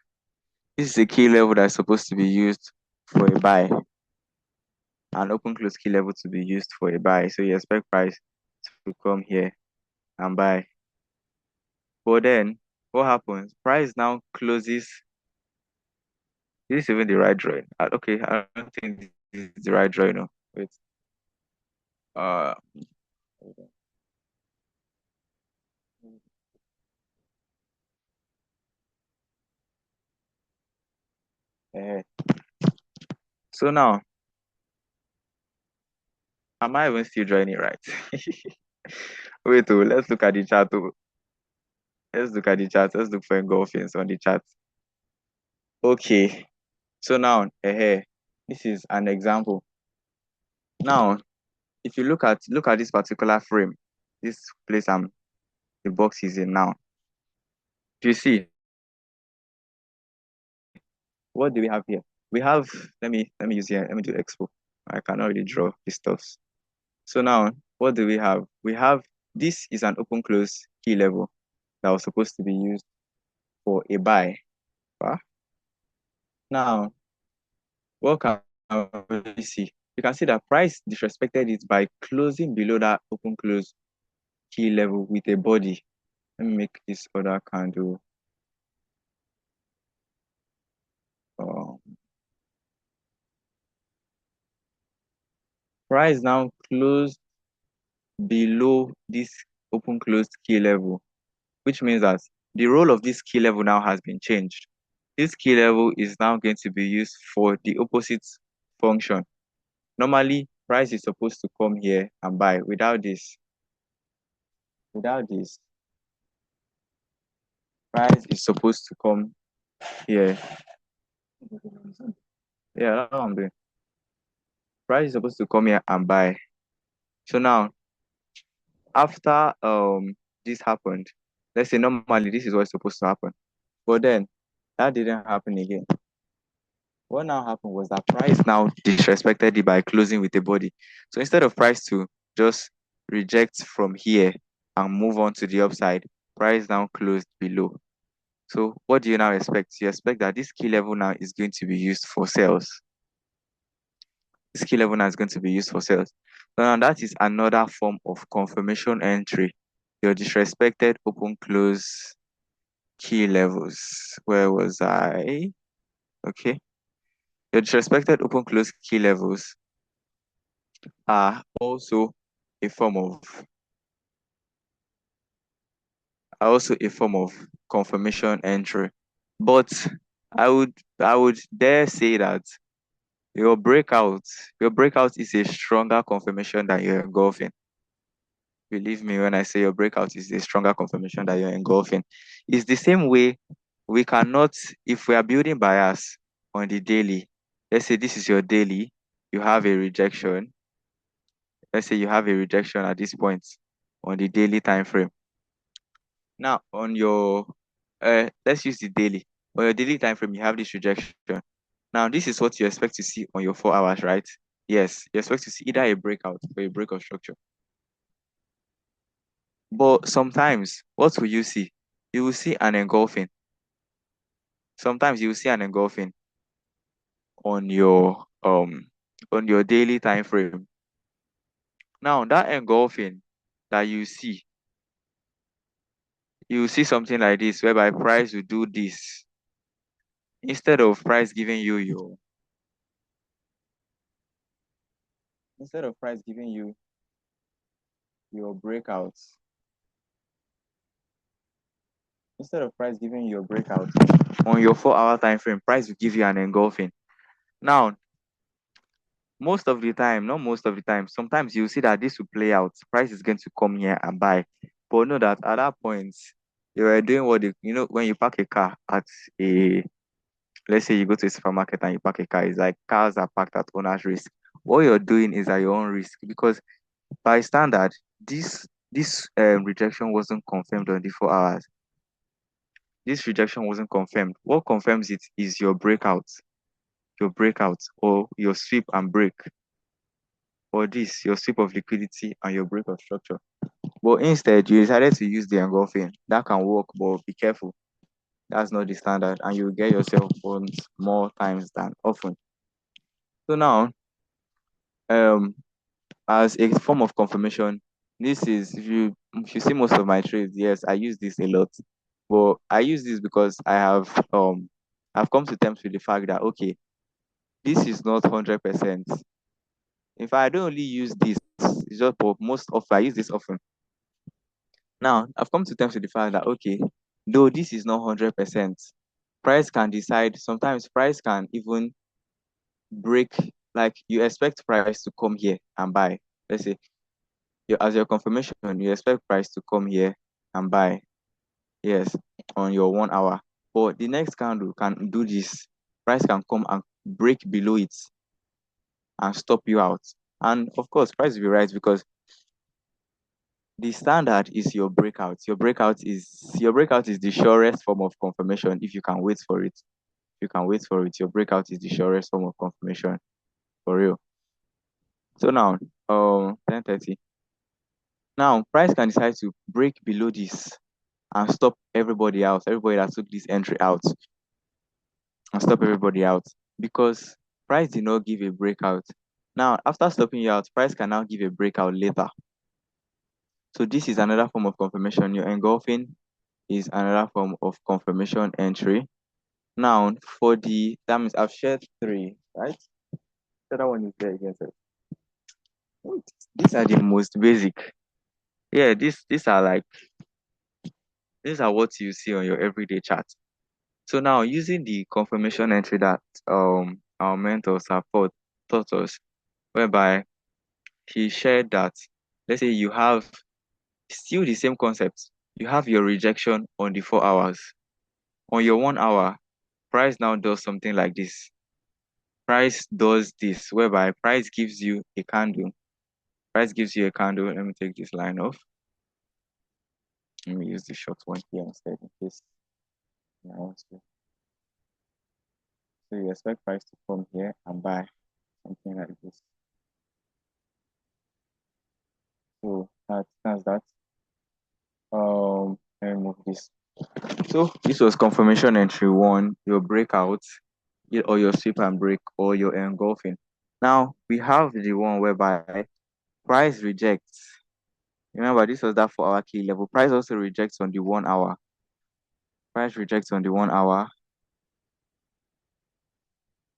a key level that's supposed to be used for a buy, an open close key level to be used for a buy. So you expect price to come here and buy. But then what happens? Price now closes. Is this even the right drawing? Okay, I don't think this is the right drawing. No. Wait. Uh eh. So now, am I even still drawing it right? Wait, let's look at the chart. Let's look at the chart. Let's look for engulfings on the chart. Okay. So now, this is an example. Now, if you look at this particular frame, this place the box is in now. Do you see what do we have here? We have, let me use here. Let me do expo. I cannot really draw these stuffs. So now, what do we have? We have, this is an open close key level that was supposed to be used for a buy. Now, what can we see? You can see that price disrespected it by closing below that open close key level with a body. Let me make this other candle. Um, price now closed below this open closed key level, which means that the role of this key level now has been changed. This key level is now going to be used for the opposite function. Normally, price is supposed to come here and buy. Without this, price is supposed to come here. Yeah, that's what I'm doing. Price is supposed to come here and buy. So now, after this happened, let's say normally this is what's supposed to happen. But then that didn't happen again. What now happened was that price now disrespected it by closing with a body. So instead of price to just reject from here and move on to the upside, price now closed below. So what do you now expect? You expect that this key level now is going to be used for sales. This key level now is going to be used for sales. So now that is another form of confirmation entry. Your disrespected open close key levels. Where was I? Okay. Your disrespected open close key levels are also a form of confirmation entry. But I would dare say that your breakout is a stronger confirmation than you're engulfing. Believe me when I say your breakout is a stronger confirmation that you're engulfing. It's the same way we cannot, if we are building bias on the daily, let's say this is your daily, you have a rejection. Let's say you have a rejection at this point on the daily time frame. Now on your let's use the daily. On your daily time frame, you have this rejection. Now this is what you expect to see on your 4 hours, right? Yes, you expect to see either a breakout or a break of structure. But sometimes, what will you see? You will see an engulfing. Sometimes you will see an engulfing on your daily time frame. Now that engulfing that you will see something like this, whereby price will do this instead of price giving you your breakouts. instead of price giving you a breakout on your 4 hour time frame, price will give you an engulfing. Now, most of the time, not most of the time, sometimes you see that this will play out. Price is going to come here and buy. But know that at that point, you are doing what when you park a car at a, let's say you go to a supermarket and you park a car, it's like cars are parked at owner's risk. What you're doing is at your own risk because by standard, this rejection wasn't confirmed on the 4 hours. This rejection wasn't confirmed. What confirms it is your breakout, or your sweep and break, or this, your sweep of liquidity and your break of structure. But instead, you decided to use the engulfing. That can work, but be careful. That's not the standard, and you will get yourself burnt more times than often. So now, um, as a form of confirmation, this is if you see most of my trades, yes, I use this a lot. But I use this because I've come to terms with the fact that okay, this is not 100%. If I don't only use this, it's just for most of I use this often. Now I've come to terms with the fact that okay, though this is not 100%, price can decide. Sometimes price can even break. Like you expect price to come here and buy. Let's say as your confirmation, you expect price to come here and buy. Yes, on your 1 hour. But the next candle can do this. Price can come and break below it and stop you out. And of course, price will be right because the standard is your breakout. Your breakout is the surest form of confirmation if you can wait for it. If you can wait for it, your breakout is the surest form of confirmation for real. So now, 10:30. Now price can decide to break below this and stop everybody out, everybody that took this entry out, and stop everybody out because price did not give a breakout. Now, after stopping you out, price can now give a breakout later. So this is another form of confirmation. Your engulfing is another form of confirmation entry. Now, that means I've shared three, right? The other one is there again. Sir. These are the most basic. Yeah, these are what you see on your everyday chart. So now using the confirmation entry that our mentors have taught us, whereby he shared that let's say you have still the same concept. You have your rejection on the 4 hours. On your 1 hour, price now does something like this. Price does this, whereby price gives you a candle. Price gives you a candle. Let me take this line off. Let me use the short one here instead in case I want to. So you expect price to come here and buy something like this. So that's that. Let me move this. So this was confirmation entry one, your breakout, or your sweep and break, or your engulfing. Now we have the one whereby price rejects. Remember, this was that 4 hour key level. Price also rejects on the 1 hour. Price rejects on the 1 hour.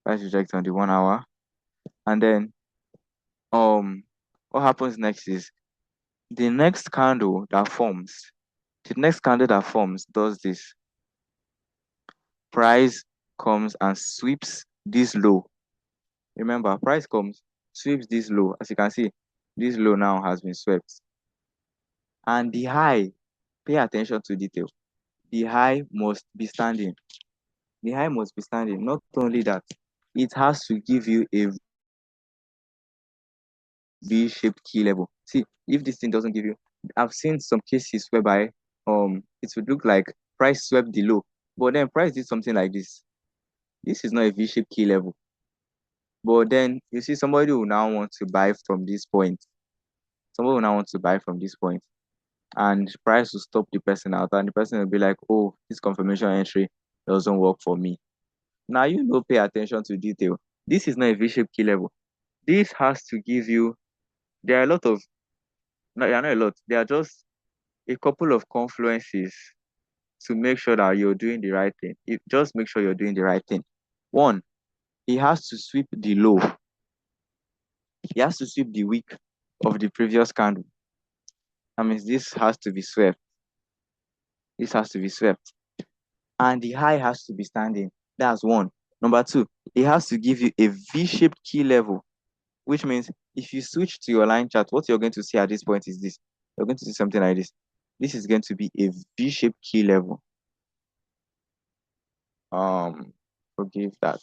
Price rejects on the 1 hour. And then what happens next is the next candle that forms. The next candle that forms does this. Price comes and sweeps this low. Remember, price comes, sweeps this low. As you can see, this low now has been swept. And the high, pay attention to detail. The high must be standing. The high must be standing. Not only that, it has to give you a V-shaped key level. See, if this thing doesn't give you, I've seen some cases whereby it would look like price swept the low, but then price did something like this. This is not a V-shaped key level. But then you see somebody who now wants to buy from this point. Somebody will now want to buy from this point, and price will stop the person out, and the person will be like, "Oh, this confirmation entry doesn't work for me." Now you know, pay attention to detail. This is not a V-shaped key level. This has to give you. There are a lot of, no, there are not a lot. There are just a couple of confluences to make sure that you're doing the right thing. Just make sure you're doing the right thing. One, he has to sweep the low. He has to sweep the wick of the previous candle. That means this has to be swept. This has to be swept. And the high has to be standing. That's one. Number two, it has to give you a V-shaped key level, which means if you switch to your line chart, what you're going to see at this point is this. You're going to see something like this. This is going to be a V-shaped key level. Forgive that.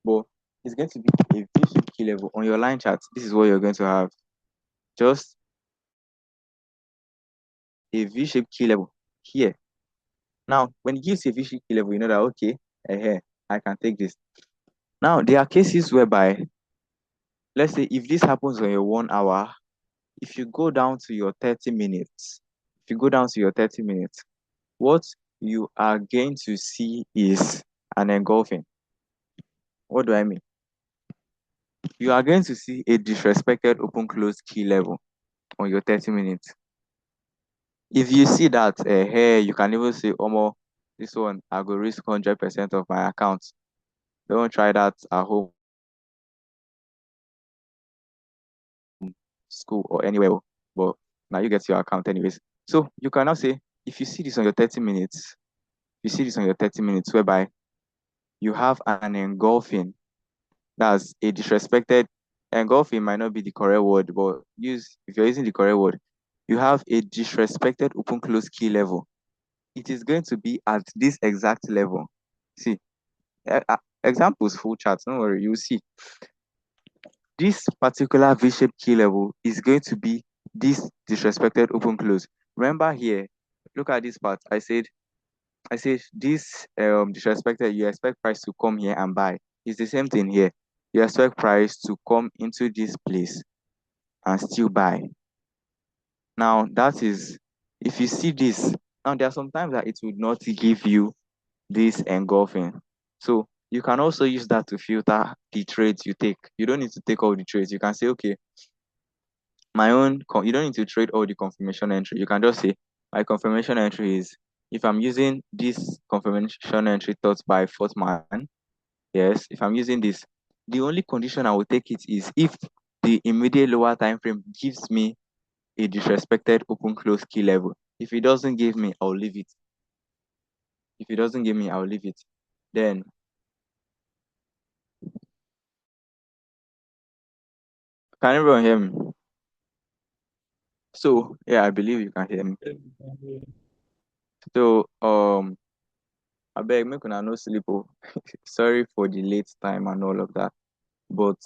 But it's going to be a V-shaped key level on your line chart. This is what you're going to have. Just a V-shaped key level here. Now, when it gives you a V-shaped key level, you know that okay, I can take this. Now, there are cases whereby, let's say, if this happens on your 1 hour, if you go down to your 30 minutes, what you are going to see is an engulfing. What do I mean? You are going to see a disrespected open close key level on your 30 minutes. If you see that here, you can even say, Omo, this one, I go risk 100% of my account. Don't try that at home, school, or anywhere. But now you get your account anyways. So you can now say, if you see this on your 30 minutes, whereby you have an engulfing, that's a disrespected, engulfing might not be the correct word, but if you're using the correct word, you have a disrespected open close key level. It is going to be at this exact level. See, examples, full charts, don't worry, you'll see. This particular V-shaped key level is going to be this disrespected open close. Remember here, look at this part. I said this disrespected, you expect price to come here and buy. It's the same thing here. You expect price to come into this place and still buy. Now that is, if you see this, now there are some times that it would not give you this engulfing. So you can also use that to filter the trades you take. You don't need to take all the trades. You can say, okay, you don't need to trade all the confirmation entry. You can just say, my confirmation entry is, if I'm using this confirmation entry taught by fourth man, yes, if I'm using this, the only condition I will take it is if the immediate lower time frame gives me a disrespected open close key level. If it doesn't give me, I'll leave it. Then can everyone hear me? So yeah, I believe you can hear me. So I beg make una no sleep. Oh. Sorry for the late time and all of that. But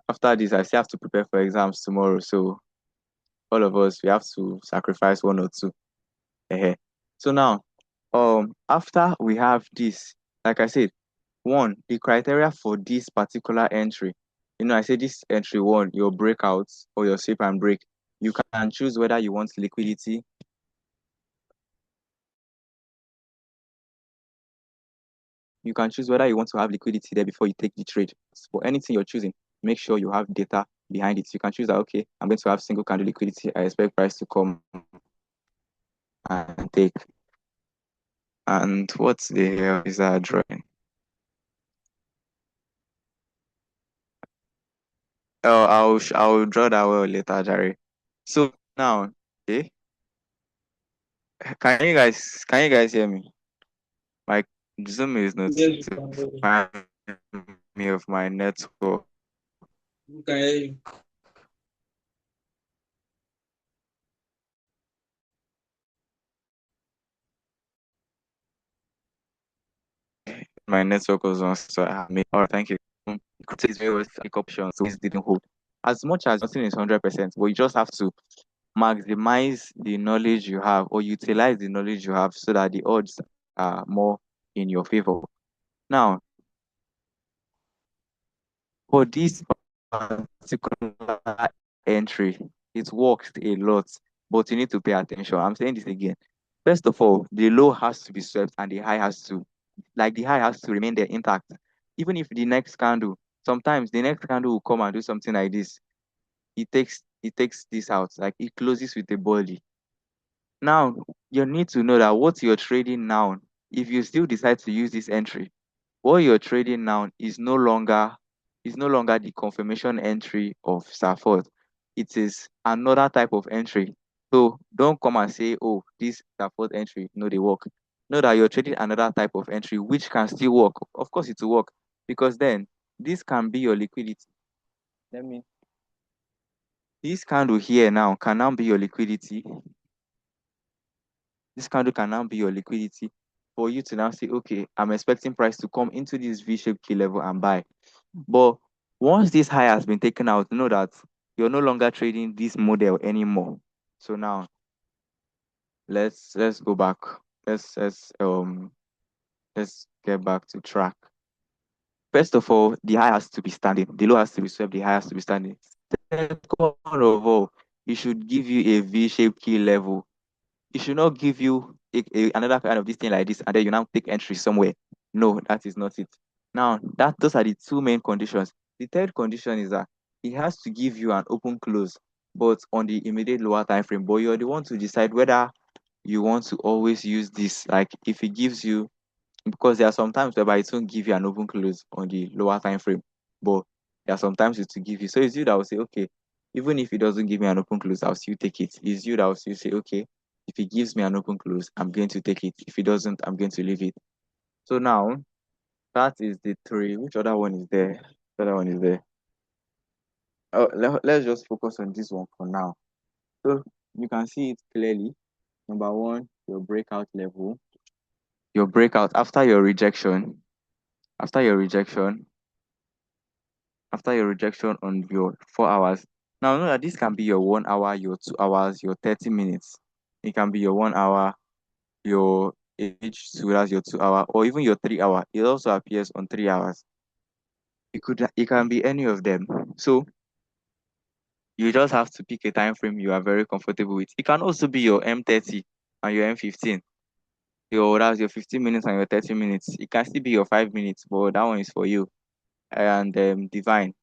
after this I still have to prepare for exams tomorrow. So all of us we have to sacrifice one or two. So now after we have this, like I said, one, the criteria for this particular entry. I say this entry one, your breakouts or your sweep and break, you can choose whether you want liquidity. You can choose whether you want to have liquidity there before you take the trade. For anything you're choosing, make sure you have data behind it. You can choose that, okay, I'm going to have single candle liquidity. I expect price to come and take. And what the hell is that drawing? Oh, I'll draw that well later, Jerry. So now, okay, can you guys hear me? My Zoom is Yes, notifying me of my network. okay. My network was on, so I made. All right, thank you. Says very well, pick options, so it didn't hold. As much as nothing is 100%, but you just have to maximize the knowledge you have or utilize the knowledge you have so that the odds are more in your favor. Now, for this particular entry, it works a lot, but you need to pay attention. I'm saying this again. First of all, the low has to be swept and the high has to, remain there intact. Even if the next candle, sometimes the next candle will come and do something like this. It takes this out, like it closes with the body. Now, you need to know that what you're trading now, if you still decide to use this entry, what you're trading now is no longer the confirmation entry of Saford. It is another type of entry. So don't come and say, oh, this is a fourth entry. No, they work. Know that you're trading another type of entry which can still work. Of course, it will work because then this can be your liquidity. Let me. This candle here now can now be your liquidity. This candle can now be your liquidity for you to now say, okay, I'm expecting price to come into this V-shaped key level and buy. But once this high has been taken out, know that you're no longer trading this model anymore. So now let's go back. Let's get back to track. First of all, the high has to be standing, the low has to be swept, the high has to be standing. Second of all, it should give you a V-shaped key level. It should not give you another kind of this thing like this, and then you now take entry somewhere. No, that is not it. Now, those are the two main conditions. The third condition is that it has to give you an open close, but on the immediate lower time frame. But you're the one to decide whether you want to always use this. Like if it gives you, because there are some times whereby it won't give you an open close on the lower time frame, but there are sometimes it will give you. So it's you that will say, okay, even if it doesn't give me an open close, I'll still take it. It's you that will still say, okay, if it gives me an open close, I'm going to take it. If it doesn't, I'm going to leave it. So now that is the three. Which other one is there? Which other one is there? Oh, let's just focus on this one for now. So you can see it clearly. Number one, your breakout level. Your breakout after your rejection. After your rejection, on your 4 hours. Now know that this can be your 1 hour, your 2 hours, your 30 minutes. It can be your 1 hour, your H2, that's your 2 hour, or even your 3 hour. It also appears on 3 hours. It can be any of them. So you just have to pick a time frame you are very comfortable with. It can also be your M30 and your M15. That's your 15 minutes and your 30 minutes. It can still be your 5 minutes, but that one is for you. And Divine.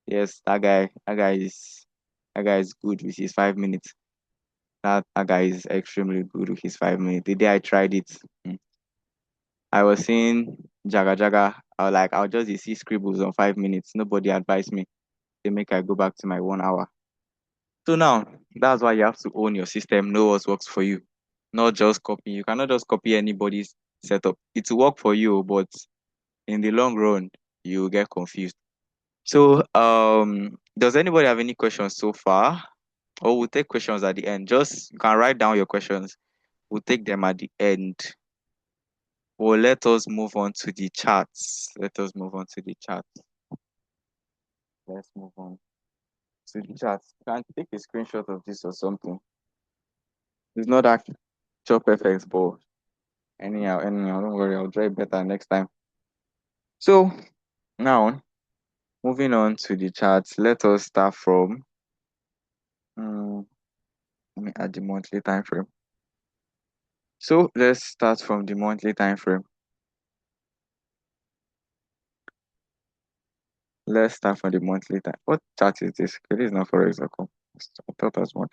Yes, that guy is good with his 5 minutes. That guy is extremely good with his 5 minutes. The day I tried it, I was seeing Jaga Jaga. I'll just see scribbles on 5 minutes. Nobody advised me. They make I go back to my 1 hour. So now that's why you have to own your system, know what works for you, not just copy. You cannot just copy anybody's setup. It will work for you, but in the long run, you will get confused. So, does anybody have any questions so far? Or we'll take questions at the end. Just you can write down your questions. We'll take them at the end. Or let us move on to the charts. Let us move on to the charts. Let's move on to the charts. You can take a screenshot of this or something. It's not that job perfect, but anyhow, don't worry, I'll draw it better next time. So now, moving on to the charts, let us start from let me add the monthly time frame. So let's start from the monthly time frame. Let's start from the monthly time. What chart is this? Okay, this is not for example. I thought as much.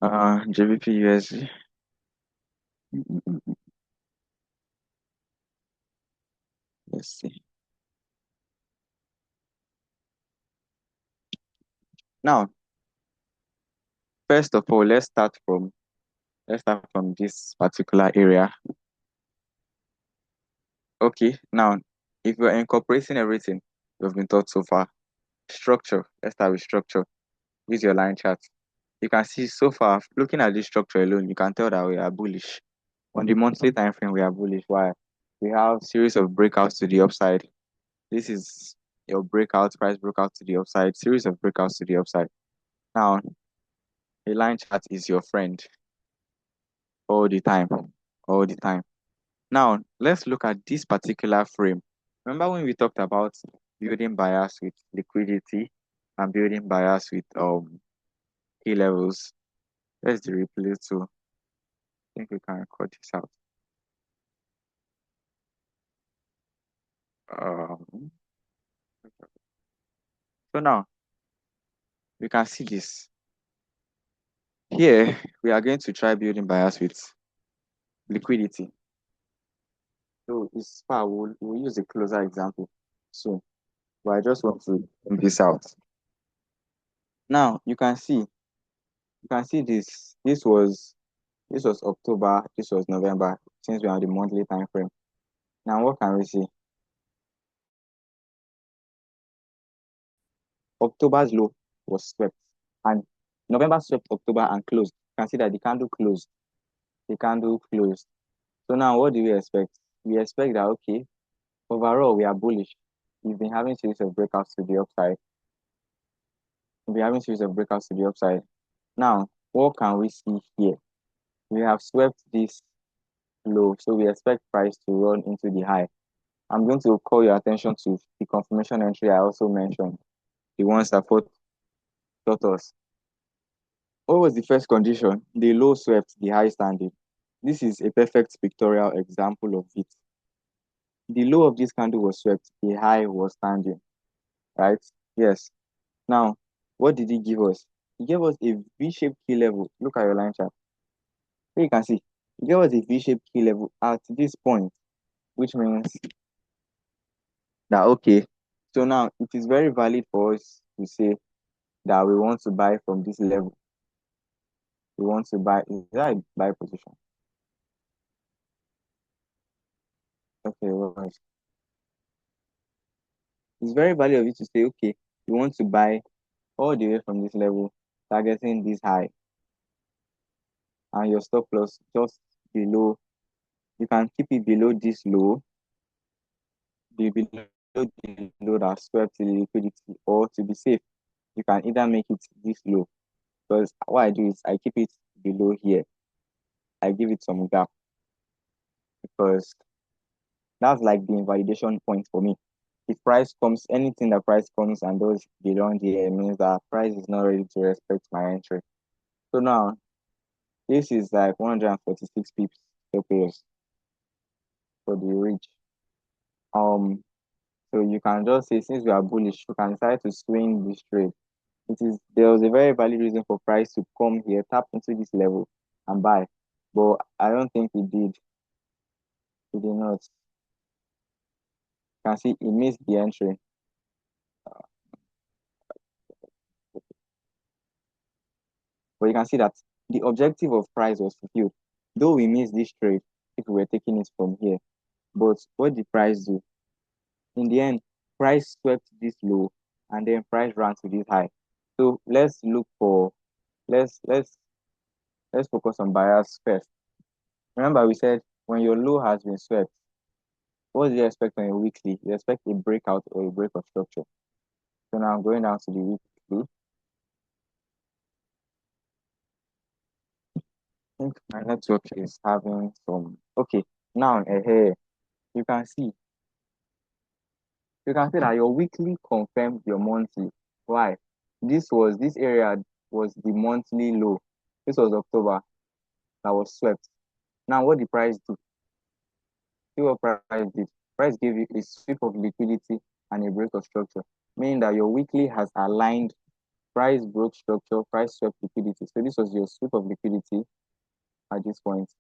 JVP USG. Let's see. Now, first of all, let's start from this particular area. Okay, now if we're incorporating everything we've been taught so far, structure. Let's start with structure. Use your line chart. You can see so far, looking at this structure alone, you can tell that we are bullish. On the monthly time frame, we are bullish. Why? We have series of breakouts to the upside. This is your breakout, price breakout to the upside, series of breakouts to the upside. Now, a line chart is your friend all the time, all the time. Now, let's look at this particular frame. Remember when we talked about building bias with liquidity and building bias with key levels? Let's the replay too. I think we can record this out. Um, so now we can see this. Here we are going to try building bias with liquidity. So it's far. We'll use a closer example soon. But I just want to bring this out. Now you can see You can see this. This was October. This was November. Since we are on the monthly time frame. Now, what can we see? October's low was swept, and November swept October and closed. You can see that the candle closed. The candle closed. So now, what do we expect? We expect that okay, overall we are bullish. We've been having series of breakouts to the upside. We've been having series of breakouts to the upside. Now, what can we see here? We have swept this low, so we expect price to run into the high. I'm going to call your attention to the confirmation entry I also mentioned, the ones that taught us. What was the first condition? The low swept, the high standing. This is a perfect pictorial example of it. The low of this candle was swept, the high was standing, right? Yes. Now, what did he give us? He gave us a V-shaped key level. Look at your line chart. So you can see, he gave us a V-shaped key level at this point, which means that, okay, so now it is very valid for us to say that we want to buy from this level. We want to buy, is that a buy position? Okay, right. It's very valuable of you to say, okay, you want to buy all the way from this level, targeting this high, and your stop loss just below. You can keep it below this low, below the low that swept the liquidity, or to be safe, you can either make it this low. Because what I do is I keep it below here. I give it some gap because that's like the invalidation point for me. If price comes, anything that price comes and does beyond here means that price is not ready to respect my entry. So now this is like 146 pips pairs for the reach. So you can just say since we are bullish, you can decide to swing this trade. There was a very valid reason for price to come here, tap into this level and buy. But I don't think it did. It did not. You can see it missed the entry. But you can see that the objective of price was fulfilled. Though we missed this trade if we were taking it from here. But what did price do? In the end, price swept this low and then price ran to this high. So let's focus on buyers first. Remember we said when your low has been swept, what do you expect on a weekly? You expect a breakout or a break of structure. So now I'm going down to the weekly. I think my network is having some okay. Now here you can see that your weekly confirmed your monthly. Why? This area was the monthly low. This was October that was swept. Now what the price do? See what price did. Price gave you a sweep of liquidity and a break of structure, meaning that your weekly has aligned price broke structure, price swept liquidity. So this was your sweep of liquidity at this point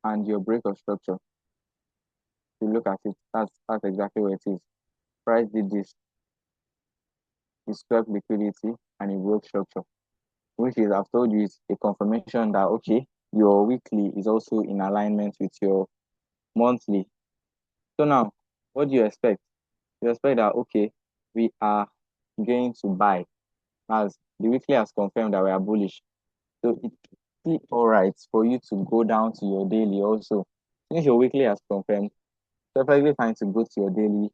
and your break of structure. If you look at it, that's exactly what it is. Price did this. It swept liquidity and it broke structure, which is I've told you is a confirmation that okay, your weekly is also in alignment with your monthly. So now, what do you expect? You expect that okay, we are going to buy as the weekly has confirmed that we are bullish. So it's all right for you to go down to your daily also. Since your weekly has confirmed, it's perfectly fine to go to your daily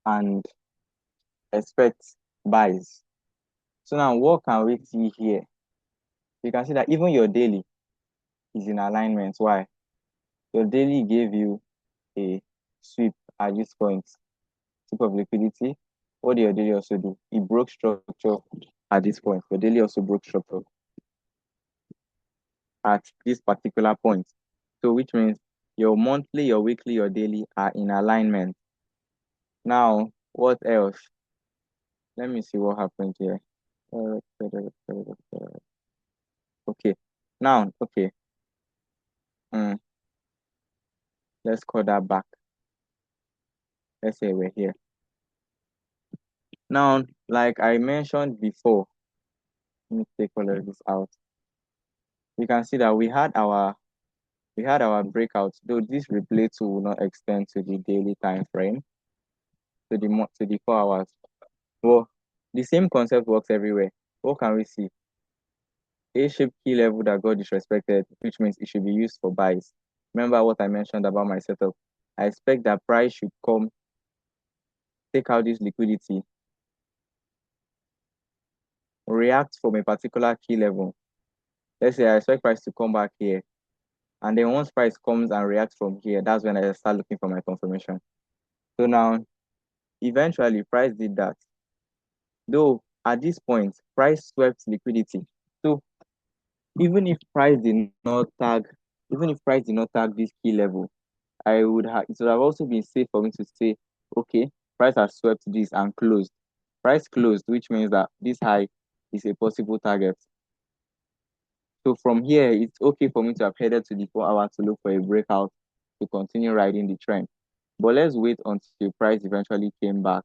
and expect buys. So now what can we see here? You can see that even your daily is in alignment. Why? Your daily gave you a sweep at this point, sweep of liquidity. What did your daily also do? It broke structure at this point. Your daily also broke structure at this particular point. So which means your monthly, your weekly, your daily are in alignment. Now, what else? Let me see what happened here. Okay. Now, okay. Mm, let's call that back. Let's say we're here. Now, like I mentioned before, Let me take all of this out. You can see that we had our breakout, though this replay tool will not extend to the daily time frame, to the 4 hours. Well, the same concept works everywhere. What can we see? A-shaped key level that got disrespected, which means it should be used for buys. Remember what I mentioned about my setup. I expect that price should come, take out this liquidity, react from a particular key level. Let's say I expect price to come back here. And then once price comes and reacts from here, that's when I start looking for my confirmation. So now, eventually, price did that. Though at this point, price swept liquidity. So even if price did not tag, this key level, it would have also been safe for me to say, okay, price has swept this and closed. Price closed, which means that this high is a possible target. So from here, it's okay for me to have headed to the 4 hours to look for a breakout to continue riding the trend. But let's wait until price eventually came back.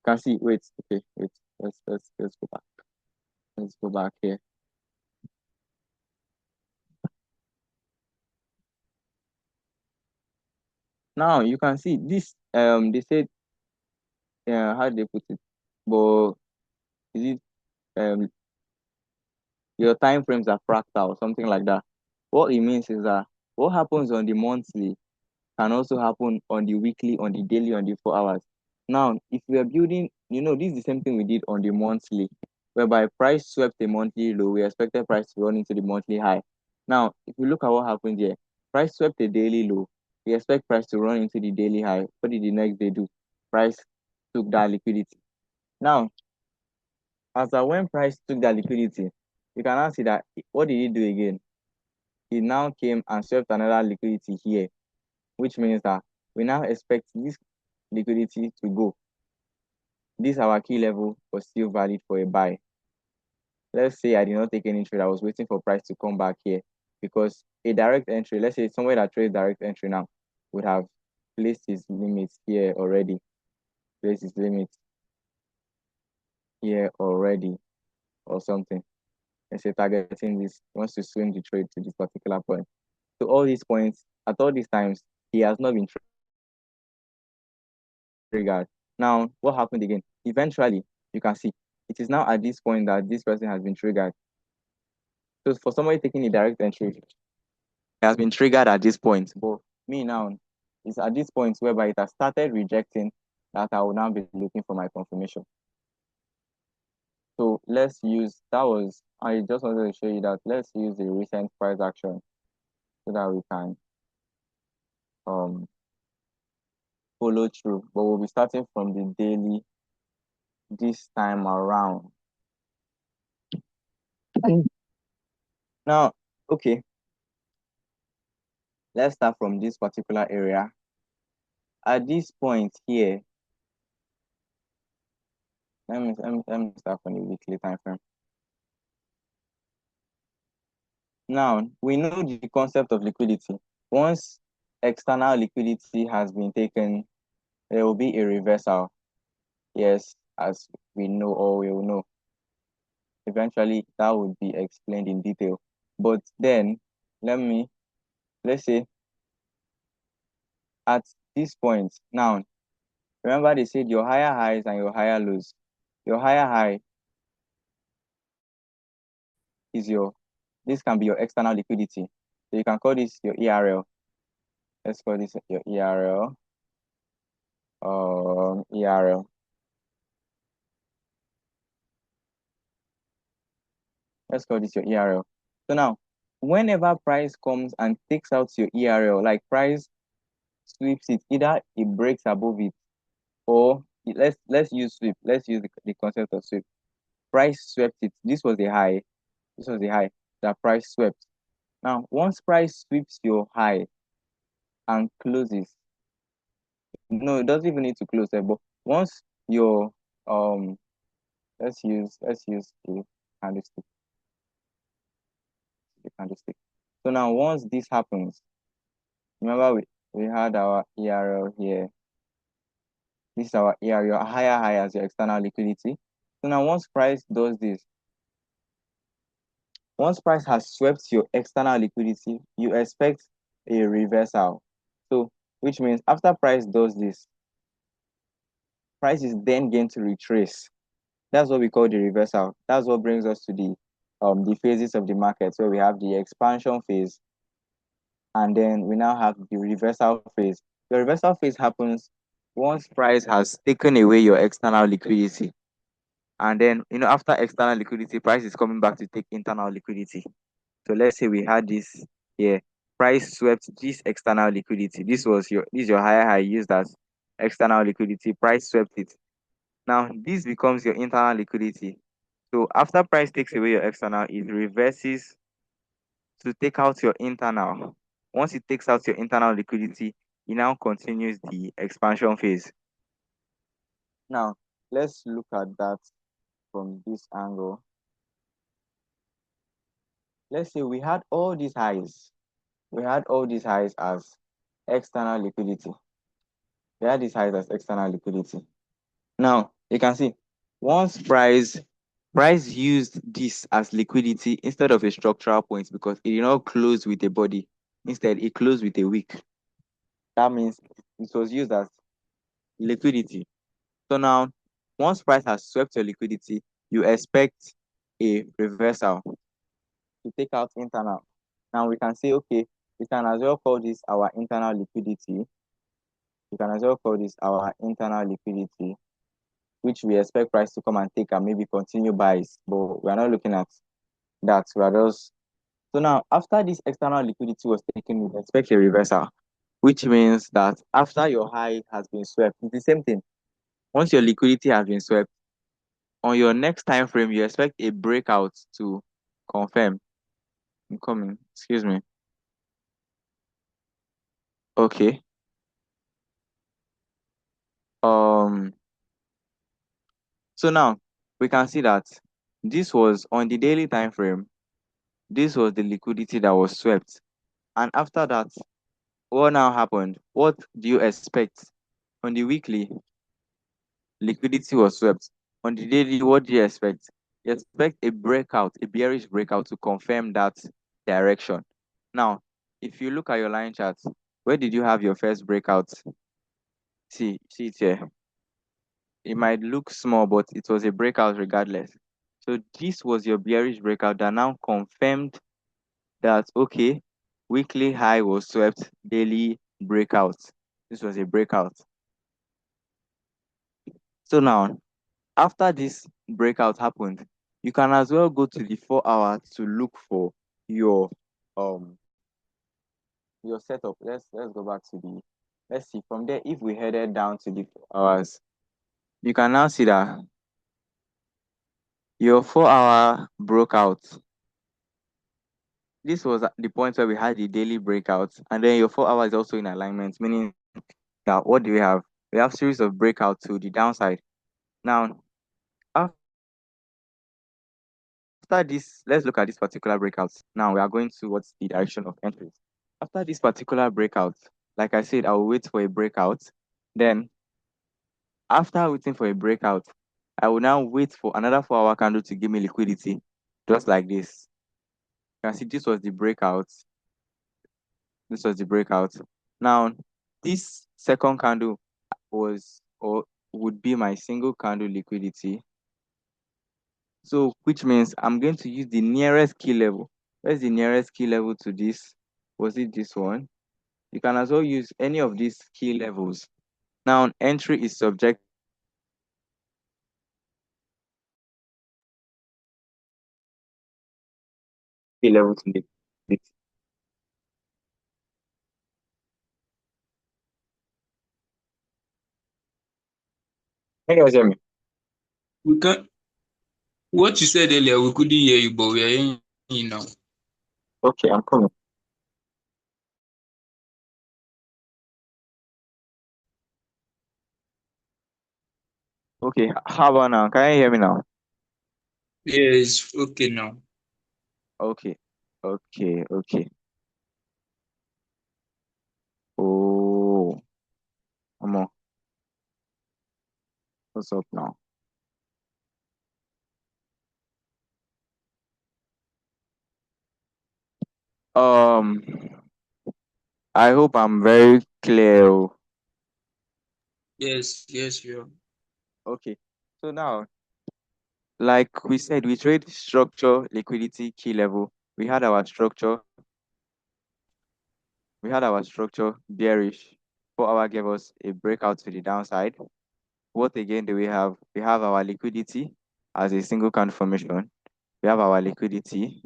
You can see, wait, okay, wait, let's go back. Let's go back here. Now you can see this. They said, how did they put it? But is it your time frames are fractal or something like that? What it means is that what happens on the monthly can also happen on the weekly, on the daily, on the 4 hours. Now, if we are building, this is the same thing we did on the monthly, whereby price swept the monthly low, we expected price to run into the monthly high. Now, if we look at what happened here, price swept the daily low, we expect price to run into the daily high. What did the next day do? Price took that liquidity. Now, as of when price took that liquidity, you can now see that what did he do again? He now came and swept another liquidity here, which means that we now expect this liquidity to go. This our key level was still valid for a buy. Let's say I did not take any trade. I was waiting for price to come back here because a direct entry, let's say somewhere that trades direct entry now, would have placed his limits here already. Placed his limits here already or something. Let's say targeting this, wants to swing the trade to this particular point. So all these points, at all these times, he has not been triggered. Now, what happened again? Eventually, you can see it is now at this point that this person has been triggered. So for somebody taking a direct entry, it has been triggered at this point. But me now, it's at this point whereby it has started rejecting that I will now be looking for my confirmation. So let's use, I just wanted to show you that let's use the recent price action so that we can follow through. But we'll be starting from the daily this time around. Now, okay, let's start from this particular area. At this point here, let me start from the weekly time frame. Now, we know the concept of liquidity. Once external liquidity has been taken, there will be a reversal. Yes, as we know or we will know. Eventually, that would be explained in detail. But then, let's say, at this point, now, remember they said your higher highs and your higher lows. Your higher high is this can be your external liquidity. So you can call this your ERL. Let's call this your ERL. ERL. Let's call this your ERL. So now, whenever price comes and takes out your ERL, like price sweeps it, either it breaks above it, or let's use sweep. Let's use the concept of sweep. Price swept it. This was the high. This was the high that price swept. Now, once price sweeps your high and closes, no, it doesn't even need to close there. But once your let's use the candlestick. The candlestick. So now, once this happens, remember we had our ERL here. This is our ERL, your higher high as your external liquidity. So now, once price does this, Once price has swept your external liquidity, you expect a reversal. So, which means after price does this, price is then going to retrace. That's what we call the reversal. That's what brings us to the phases of the market, where we have the expansion phase, and then we now have the reversal phase. The reversal phase happens once price has taken away your external liquidity. And then, after external liquidity, price is coming back to take internal liquidity. So let's say we had this here. Price swept this external liquidity. This is your higher high used as external liquidity. Price swept it. Now this becomes your internal liquidity. So after price takes away your external, it reverses to take out your internal. Once it takes out your internal liquidity, it now continues the expansion phase. Now let's look at that from this angle. Let's say we had all these highs. We had all these highs as external liquidity. We had these highs as external liquidity. Now you can see once price used this as liquidity instead of a structural point because it did not close with a body. Instead, it closed with a wick. That means it was used as liquidity. So now, once price has swept your liquidity, you expect a reversal to take out internal. Now we can say, okay, we can as well call this our internal liquidity. We can as well call this our internal liquidity, which we expect price to come and take and maybe continue buys. But we are not looking at that. We are just so now after this external liquidity was taken, we expect a reversal, which means that after your high has been swept, it's the same thing. Once your liquidity has been swept, on your next time frame, you expect a breakout to confirm. I'm coming. Excuse me. Okay. Um. So now we can see that this was on the daily time frame. This was the liquidity that was swept, and after that, what now happened? What do you expect on the weekly? Liquidity was swept. On the daily, what do you expect? You expect a breakout, a bearish breakout to confirm that direction. Now, if you look at your line chart, where did you have your first breakout? See it here. It might look small, but it was a breakout regardless. So this was your bearish breakout that now confirmed that, okay, weekly high was swept, daily breakout. This was a breakout. So now, after this breakout happened, you can as well go to the 4 hour to look for your um your setup. Let's go back to let's see from there. If we headed down to the 4 hours, you can now see that your 4 hour broke out. This was at the point where we had the daily breakout, and then your 4 hour is also in alignment, meaning that what do we have? We have series of breakout to the downside. Now, after this, let's look at this particular breakout. Now we are going towards the direction of entries. After this particular breakout, like I said, I will wait for a breakout. Then, after waiting for a breakout, I will now wait for another 4 hour candle to give me liquidity, just like this. You can see this was the breakout. This was the breakout. Now, this second candle was or would be my single candle liquidity. So, which means I'm going to use the nearest key level. Where's the nearest key level to this? Was it this one? You can as well use any of these key levels. Now, entry is subject key level to liquidity. Can you guys hear me? We can What you said earlier, we couldn't hear you, but we are hearing you now. Okay, I'm coming. Okay, how about now? Can you hear me now? Yes, okay now. Okay, okay. Oh, come on. What's up now? Um, I hope I'm very clear. Oh. Yes, yes, you are. Okay. So now, like we said, we trade structure, liquidity, key level. We had our structure. We had our structure bearish. 4 hour gave us a breakout to the downside. What again do we have? We have our liquidity as a single candle formation. We have our liquidity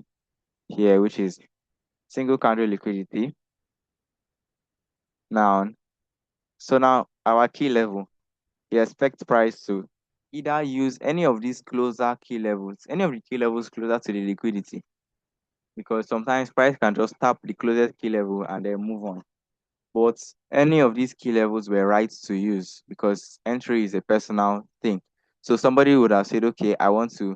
here, which is single candle liquidity. Now, so now our key level, we expect price to either use any of these closer key levels, any of the key levels closer to the liquidity, because sometimes price can just tap the closest key level and then move on. But any of these key levels were right to use because entry is a personal thing. So somebody would have said, okay, I want to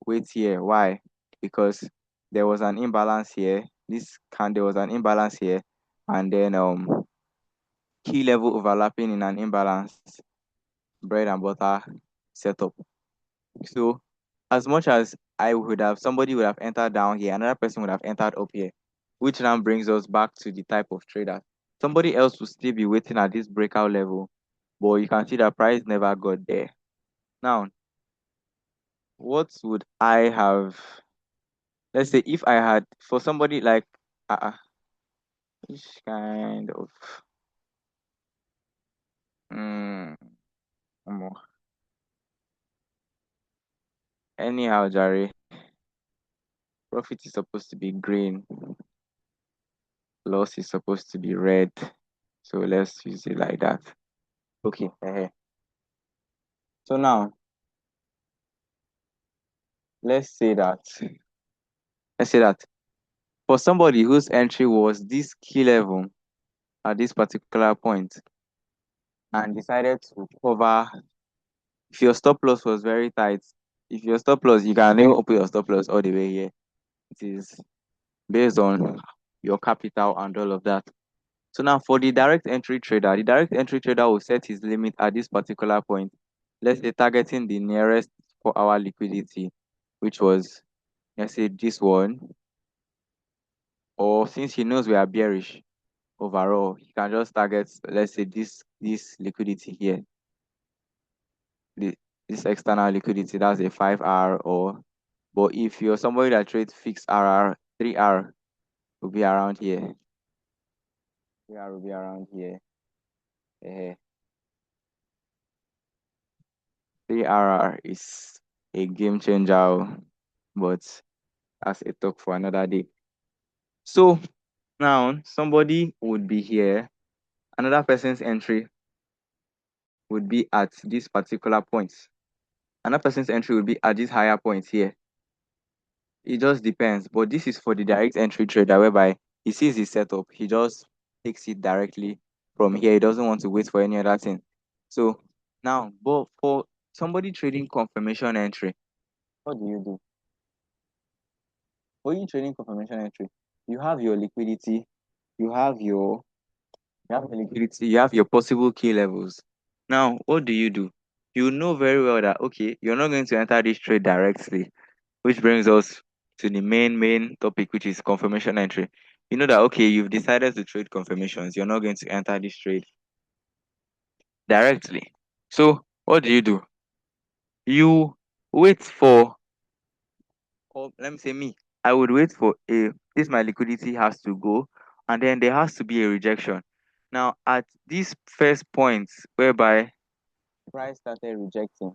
wait here. Why? Because there was an imbalance here. There was an imbalance here, and then key level overlapping in an imbalance, bread and butter setup. So as much as somebody would have entered down here, another person would have entered up here, which now brings us back to the type of trader. Somebody else will still be waiting at this breakout level, but you can see that price never got there. Now, what would I have? Let's say if I had for somebody like which kind of mm, omo. Anyhow, Jerry, profit is supposed to be green, loss is supposed to be red. So let's use it like that. Okay. So now let's say that let's say that for somebody whose entry was this key level at this particular point and decided to cover, if your stop loss was very tight, if your stop loss, you can even open your stop loss all the way here. It is based on your capital and all of that. So now for the direct entry trader will set his limit at this particular point. Let's say targeting the nearest 4 hour liquidity, which was, let's say, this one. Or since he knows we are bearish overall, he can just target, let's say, this liquidity here, the, this external liquidity. That's a 5 hour. Or but if you're somebody that trades fixed RR, 3 hour will be around here. 3 hour will be around here. 3 RR is a game changer, but that's a talk for another day. So now somebody would be here, another person's entry would be at this particular point. Another person's entry would be at this higher point here. It just depends. But this is for the direct entry trader, whereby he sees his setup, he just takes it directly from here. He doesn't want to wait for any other thing. So now, but for somebody trading confirmation entry, what do you do? For you trading confirmation entry, you have your liquidity, you have your liquidity, you have your possible key levels. Now, what do? You know very well that okay, you're not going to enter this trade directly, which brings us to the main topic, which is confirmation entry. You know that okay, you've decided to trade confirmations, you're not going to enter this trade directly. So what do? You wait for, or let me say me, I would wait for this my liquidity has to go, and then there has to be a rejection. Now at this first point whereby price started rejecting,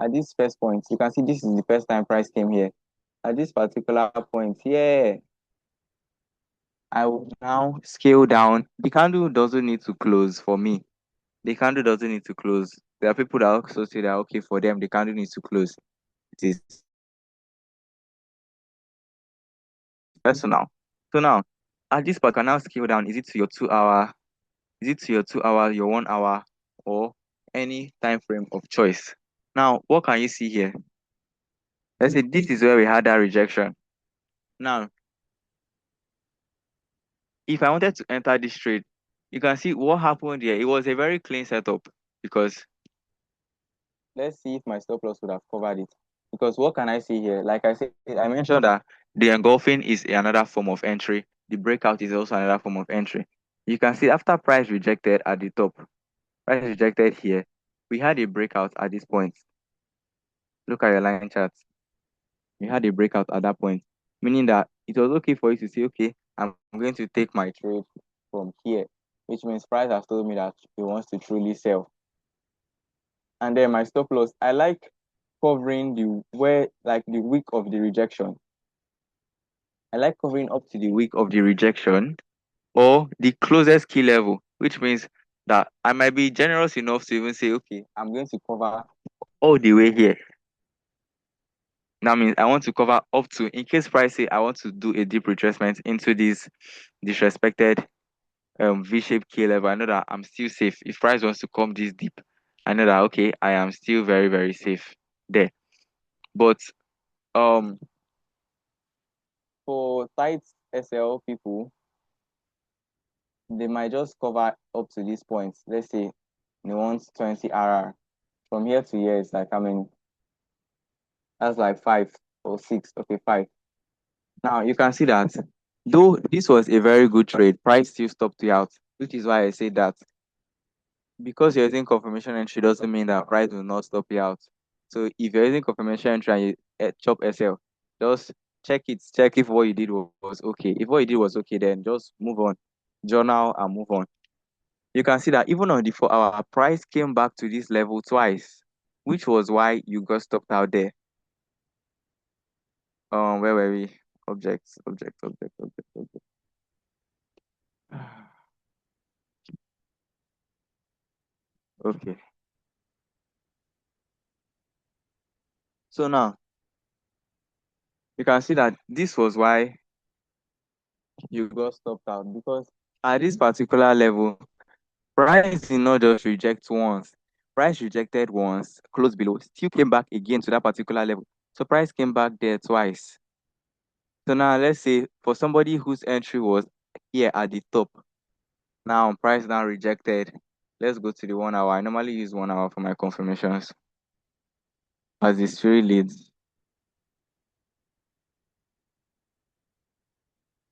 at this first point, you can see this is the first time price came here. At this particular point here, I will now scale down. The candle doesn't need to close for me. The candle doesn't need to close. There are people that also say that okay, for them the candle needs to close. It is personal. So now at this part, can now scale down. Is it to your 2 hour? Is it to your 2 hour, your 1 hour, or any time frame of choice? Now, what can you see here? Let's say this is where we had that rejection. Now, if I wanted to enter this trade, you can see what happened here. It was a very clean setup because let's see if my stop loss would have covered it. Because what can I see here? Like I said, I mentioned that the engulfing is another form of entry. the breakout is also another form of entry. You can see after price rejected at the top, price rejected here, we had a breakout at this point. Look at your line charts. We had a breakout at that point, meaning that it was okay for you to say, okay, I'm going to take my trade from here, which means price has told me that he wants to truly sell. And then my stop loss, I like covering the week of the rejection. I like covering up to the week of the rejection or the closest key level, which means that I might be generous enough to even say, okay, I'm going to cover all the way here. That means I want to cover up to, in case price say I want to do a deep retracement into this disrespected V-shaped key level. I know that I'm still safe. If price wants to come this deep, I know that okay, I am still very, very safe there. But um for tight SL people, they might just cover up to this point. Let's say they want 20 RR. From here to here, it's like how many? That's like 5 or 6. Okay, 5. Now you can see that though this was a very good trade, price still stopped you out, which is why I say that because you're using confirmation entry doesn't mean that price will not stop you out. So if you're using confirmation entry and you chop SL, just check if what you did was okay. If what you did was okay, then just move on, journal and move on. You can see that even on the 4 hour, price came back to this level twice, which was why you got stopped out there. Where were we? Object. Okay. So now you can see that this was why you got stopped out because at this particular level, price did not just reject once. Price rejected once, close below, still came back again to that particular level. So price came back there twice. So now let's say for somebody whose entry was here at the top, now price now rejected. Let's go to the 1 hour. I normally use 1 hour for my confirmations as the spirit leads.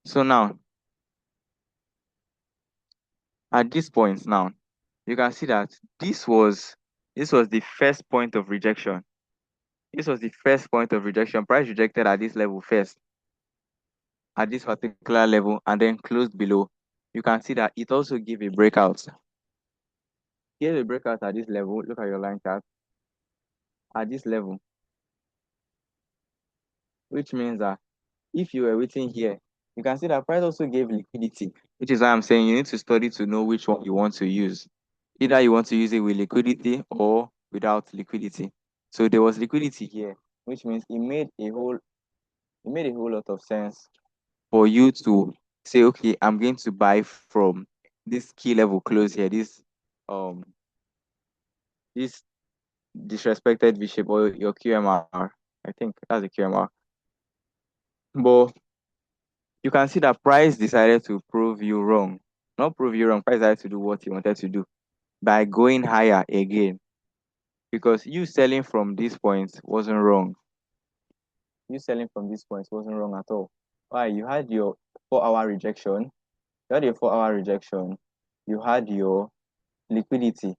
So now at this point now, you can see that this was the first point of rejection. This was the first point of rejection. Price rejected at this level first, at this particular level, and then closed below. You can see that it also gave a breakout. Gave a breakout at this level. Look at your line chart. At this level, which means that if you were waiting here, you can see that price also gave liquidity, which is why I'm saying you need to study to know which one you want to use. Either you want to use it with liquidity or without liquidity. So there was liquidity here, which means it made a whole lot of sense for you to say, okay, I'm going to buy from this key level close here, this disrespected V shape or your QMR. I think that's a QMR. But you can see that price decided to prove you wrong. Not prove you wrong, price decided to do what he wanted to do by going higher again. Because you selling from this point wasn't wrong. You selling from this point wasn't wrong at all. Why? You had your 4 hour rejection. You had your 4 hour rejection. You had your liquidity.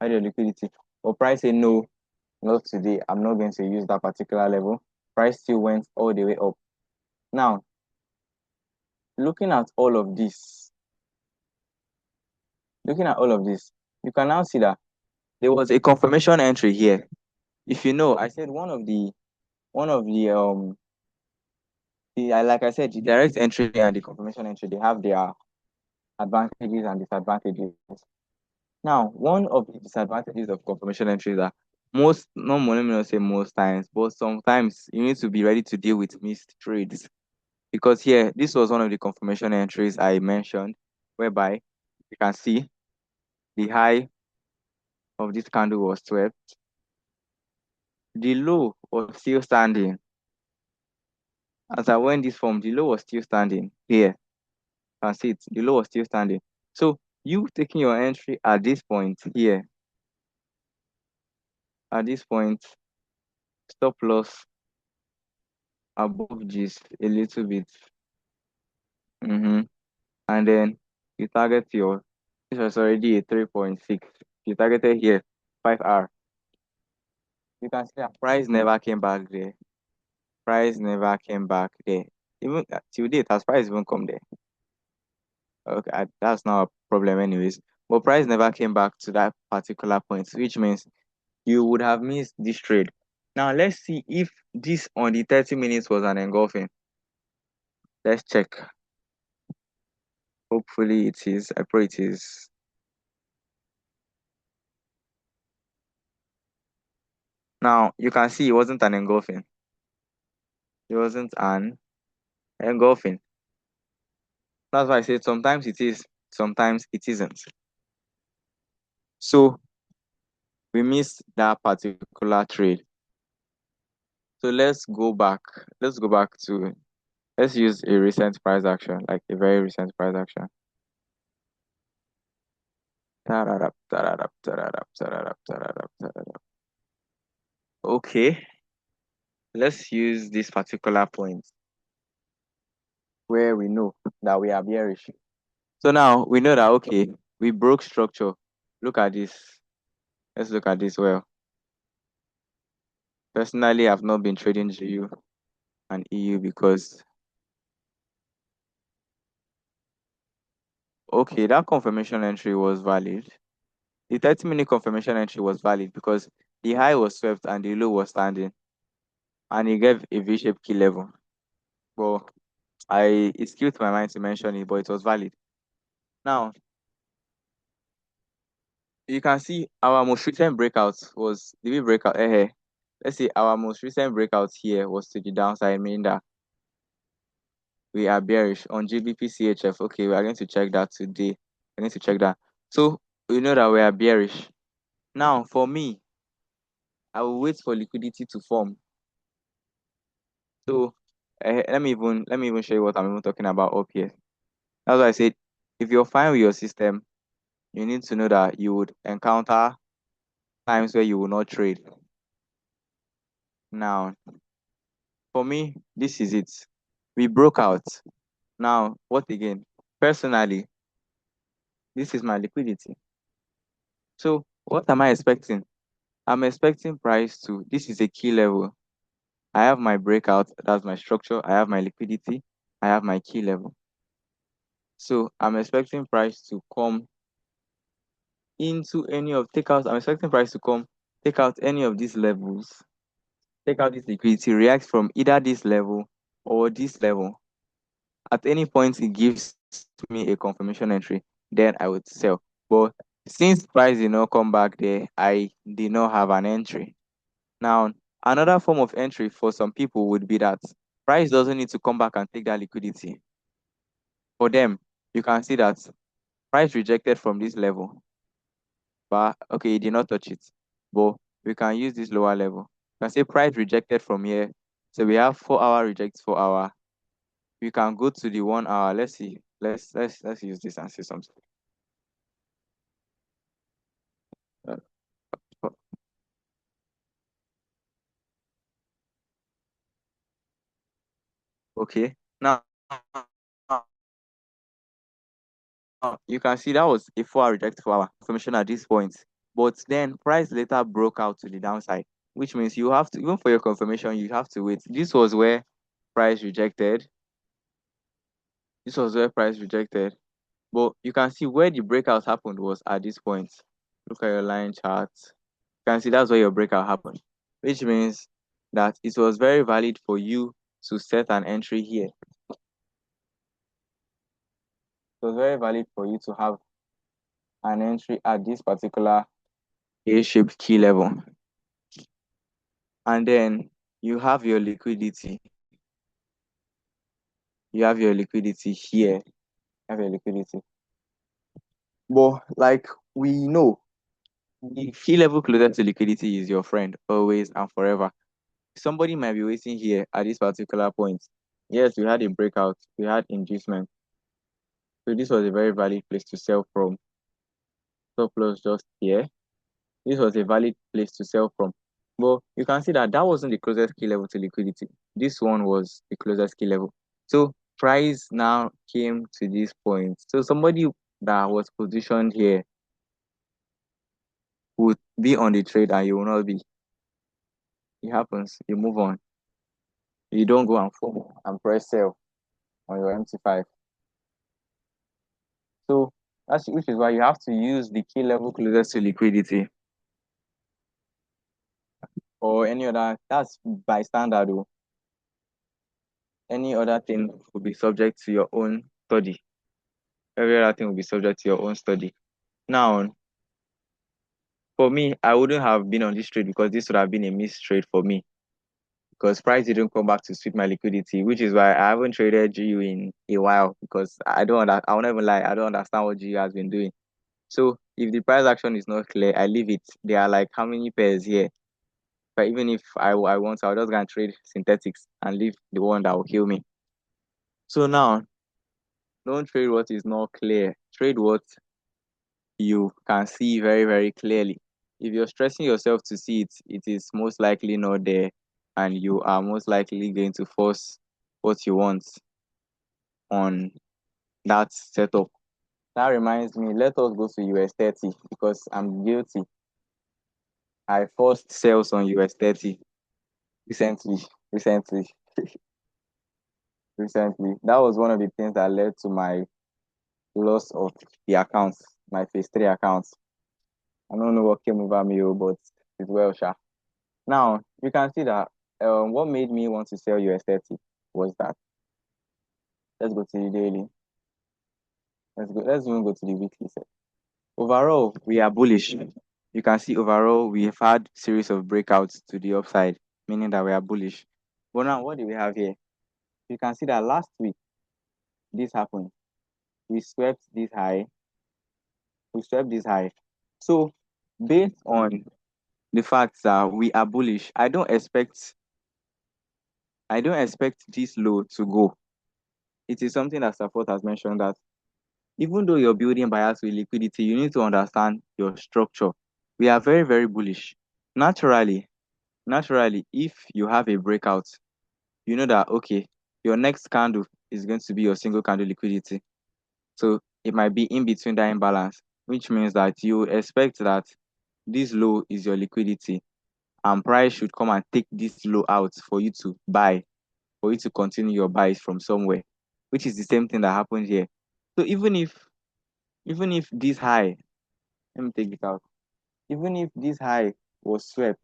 Had your liquidity. But price said no, not today. I'm not going to use that particular level. Price still went all the way up. Now, looking at all of this, you can now see that there was a confirmation entry here. If you know, I said like I said, the direct entry and the confirmation entry, they have their advantages and disadvantages. Now, one of the disadvantages of confirmation entry is that let me not say most times, but sometimes you need to be ready to deal with missed trades. Because here, this was one of the confirmation entries I mentioned, whereby you can see the high of this candle was 12. The low was still standing. As I went this form, the low was still standing here. You can see it, the low was still standing. So you taking your entry at this point here, at this point, stop loss above gist a little bit. And then you target your, this was already a 3.6. You targeted here 5R. You can see that price never came back there. Price never came back there. Even till date, has price even come there? Okay, that's not a problem anyways. But price never came back to that particular point, which means you would have missed this trade. Now let's see if this on the 30 minutes was an engulfing. Let's check. Hopefully it is. I pray it is. Now you can see it wasn't an engulfing. It wasn't an engulfing. That's why I said sometimes it is, sometimes it isn't. So we missed that particular trade. So let's go back. Let's go back to, let's use a recent price action, like a very recent price action. Tararap, tararap, tararap, tararap, tararap, tararap. Okay, let's use this particular point where we know that we are bearish. So now we know that, okay, we broke structure. Look at this. Let's look at this well. Personally, I've not been trading GU and EU because, okay, that confirmation entry was valid. The 30-minute confirmation entry was valid because the high was swept and the low was standing, and it gave a V-shaped key level. Well, it skipped my mind to mention it, but it was valid. Now, you can see our most recent breakout was, did we break out? Let's see, our most recent breakout here was to the downside, meaning that we are bearish on GBP CHF. Okay, we are going to check that today. We're going to check that. So we know that we are bearish. Now, for me, I will wait for liquidity to form. So let me even show you what I'm even talking about up here. That's why I said, if you're fine with your system, you need to know that you would encounter times where you will not trade. Now, for me, this is it. We broke out. Now, what again? Personally, this is my liquidity. So what am I expecting? I'm expecting price to, this is a key level. I have my breakout, that's my structure. I have my liquidity. I have my key level. So I'm expecting price to come into any of, I'm expecting price to come, take out any of these levels, take out this liquidity, react from either this level or this level. At any point, it gives me a confirmation entry, then I would sell. But since price did not come back there, I did not have an entry. Now, another form of entry for some people would be that price doesn't need to come back and take that liquidity. For them, you can see that price rejected from this level, but okay, it did not touch it. But we can use this lower level. You can say price rejected from here. So we have 4-hour rejects 4-hour. We can go to the 1 hour. Let's see. Let's use this and see something. Uh, Okay. Now you can see that was a 4-hour reject 4-hour confirmation at this point. But then price later broke out to the downside, which means you have to, even for your confirmation, you have to wait. This was where price rejected. This was where price rejected. But you can see where the breakout happened was at this point. Look at your line chart. You can see that's where your breakout happened, which means that it was very valid for you to set an entry here. It was very valid for you to have an entry at this particular A-shaped key level. And then you have your liquidity. You have your liquidity here. You have your liquidity. But like we know, the key level closer to liquidity is your friend always and forever. Somebody might be waiting here at this particular point. Yes, we had a breakout, we had inducement. So this was a very valid place to sell from. Stop loss just here. This was a valid place to sell from. But you can see that that wasn't the closest key level to liquidity. This one was the closest key level. So price now came to this point. So somebody that was positioned here would be on the trade and you will not be. It happens. You move on. You don't go and FOMO and press sell on your MT5. So that's which is why you have to use the key level closest to liquidity or any other. That's by standard. Though. Any other thing will be subject to your own study. Every other thing will be subject to your own study. Now, for me, I wouldn't have been on this trade because this would have been a missed trade for me because price didn't come back to sweep my liquidity, which is why I haven't traded GU in a while because I won't even lie, I don't understand what GU has been doing. So if the price action is not clear, I leave it. There are like how many pairs here? But even if I want, I'll just go and trade synthetics and leave the one that will kill me. So now, don't trade what is not clear. Trade what you can see very, very clearly. If you're stressing yourself to see it, it is most likely not there, and you are most likely going to force what you want on that setup. That reminds me, let us go to US 30 because I'm guilty. I forced sales on US 30 recently. Recently. Recently. That was one of the things that led to my loss of the accounts, my phase 3 accounts. I don't know what came over me, but it's well, sha. Now, you can see that what made me want to sell US 30 was that. Let's go to the daily. Let's even go to the weekly set. Overall, we are bullish. You can see overall we've had series of breakouts to the upside, meaning that we are bullish. But now what do we have here? You can see that last week this happened. We swept this high. We swept this high. So based on the fact that we are bullish, I don't expect this low to go. It is something that support has mentioned that even though you're building bias with liquidity, you need to understand your structure. We are very, very bullish. Naturally, if you have a breakout, you know that okay, your next candle is going to be your single candle liquidity. So it might be in between that imbalance, which means that you expect that this low is your liquidity and price should come and take this low out for you to buy, for you to continue your buys from somewhere, which is the same thing that happened here. So even if this high, let me take it out. Even if this high was swept,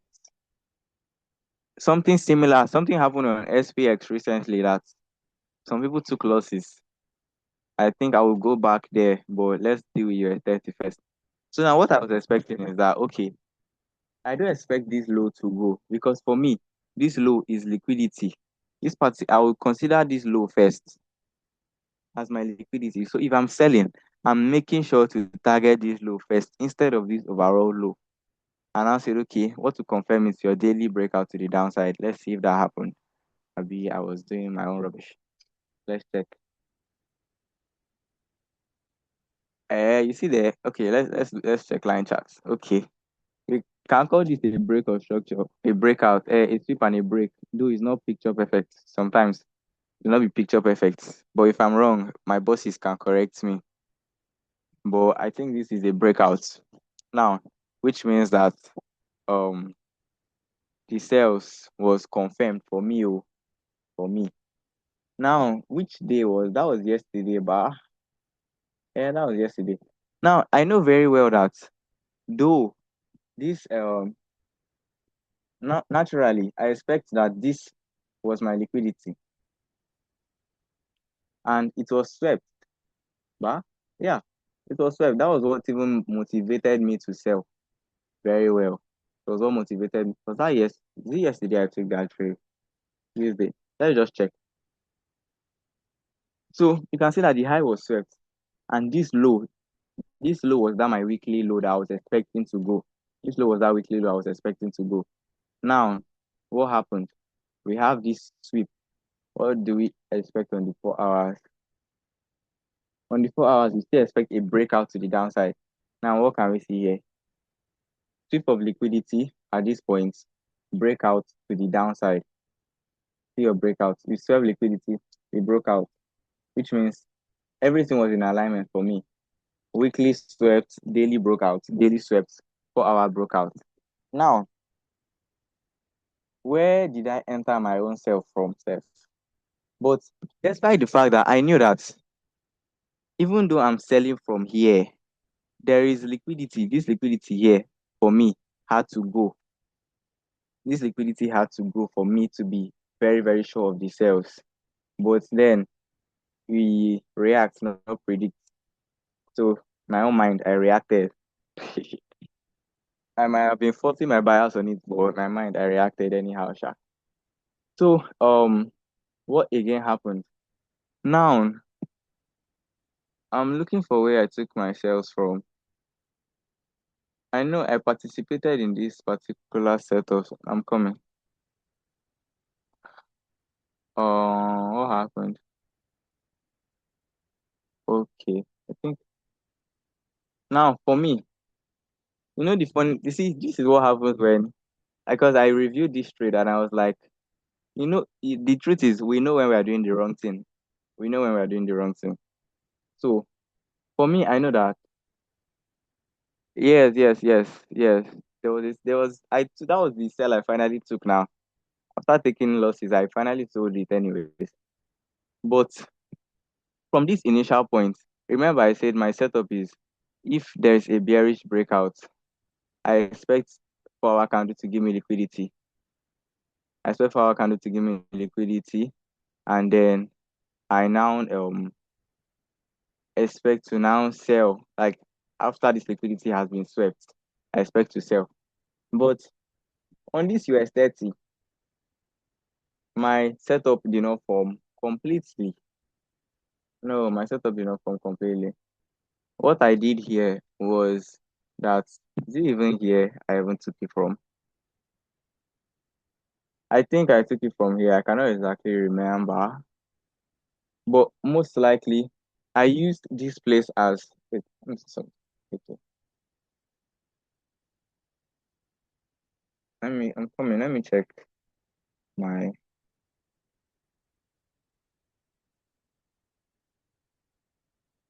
something happened on SPX recently that some people took losses. I think I will go back there, but let's deal with your 30 first. So now what I was expecting is that okay, I don't expect this low to go because for me, this low is liquidity. This part I will consider this low first as my liquidity. So if I'm selling, I'm making sure to target this low first instead of this overall low. And I said, okay, what to confirm is your daily breakout to the downside. Let's see if that happened. Maybe I was doing my own rubbish. Let's check. You see there? Okay, let's check line charts. Okay. We can call this a break of structure, a breakout, a sweep and a break. Though it's not picture perfect. Sometimes it will not be picture perfect. But if I'm wrong, my bosses can correct me. But I think this is a breakout now, which means that um the sales was confirmed for me. Oh, for me. Now, which day was that? Was yesterday, but yeah, that was yesterday. Now I know very well that though this naturally I expect that this was my liquidity and it was swept. But yeah, it was swept. That was what even motivated me to sell very well. It was what motivated me. Was that yes? Is it yesterday I took that trade? Tuesday. Let's just check. So you can see that the high was swept and this low was that my weekly low that I was expecting to go. This low was that weekly low I was expecting to go. Now, what happened? We have this sweep. What do we expect on the 4 hours? On the 4 hours, we still expect a breakout to the downside. Now, what can we see here? Sweep of liquidity at this point, breakout to the downside. see your breakout. You still have liquidity. It broke out, which means everything was in alignment for me. Weekly swept, daily broke out, daily swept, 4 hour broke out. Now, where did I enter my own self from, self? But despite the fact that I knew that even though I'm selling from here, there is liquidity. This liquidity here for me had to go. This liquidity had to go for me to be very, very sure of the sales. But then we react, not predict. So my own mind, I reacted. I might have been forcing my bias on it, but my mind, I reacted anyhow, sha. So what again happened? Now I'm looking for where I took my sales from. I know I participated in this particular setup. I'm coming. What happened? Okay, I think now for me, the funny. You see, this is what happens when because I reviewed this trade and I was like, the truth is we know when we are doing the wrong thing. We know when we are doing the wrong thing. So for me, I know that yes, yes, yes, yes. That was the sell I finally took now. After taking losses, I finally sold it anyways. But from this initial point, remember I said my setup is if there's a bearish breakout, I expect for our candle to give me liquidity. I expect for our candle to give me liquidity, and then I now expect to now sell. Like after this liquidity has been swept, I expect to sell. But on this US 30, my setup did not form completely. No, my setup did not form completely. What I did here was that is it even here I even took it from? I think I took it from here. I cannot exactly remember. But most likely I used this place as wait, let me see something. Okay. I'm coming. Let me check my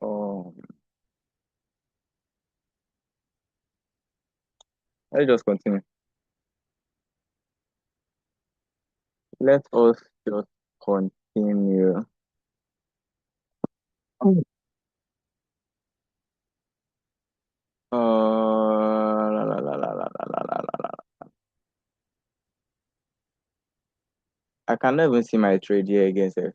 um let's just continue. Let us just continue. La, la, la, la, la, la, la, la, la, la. I cannot even see my trade here again, sir.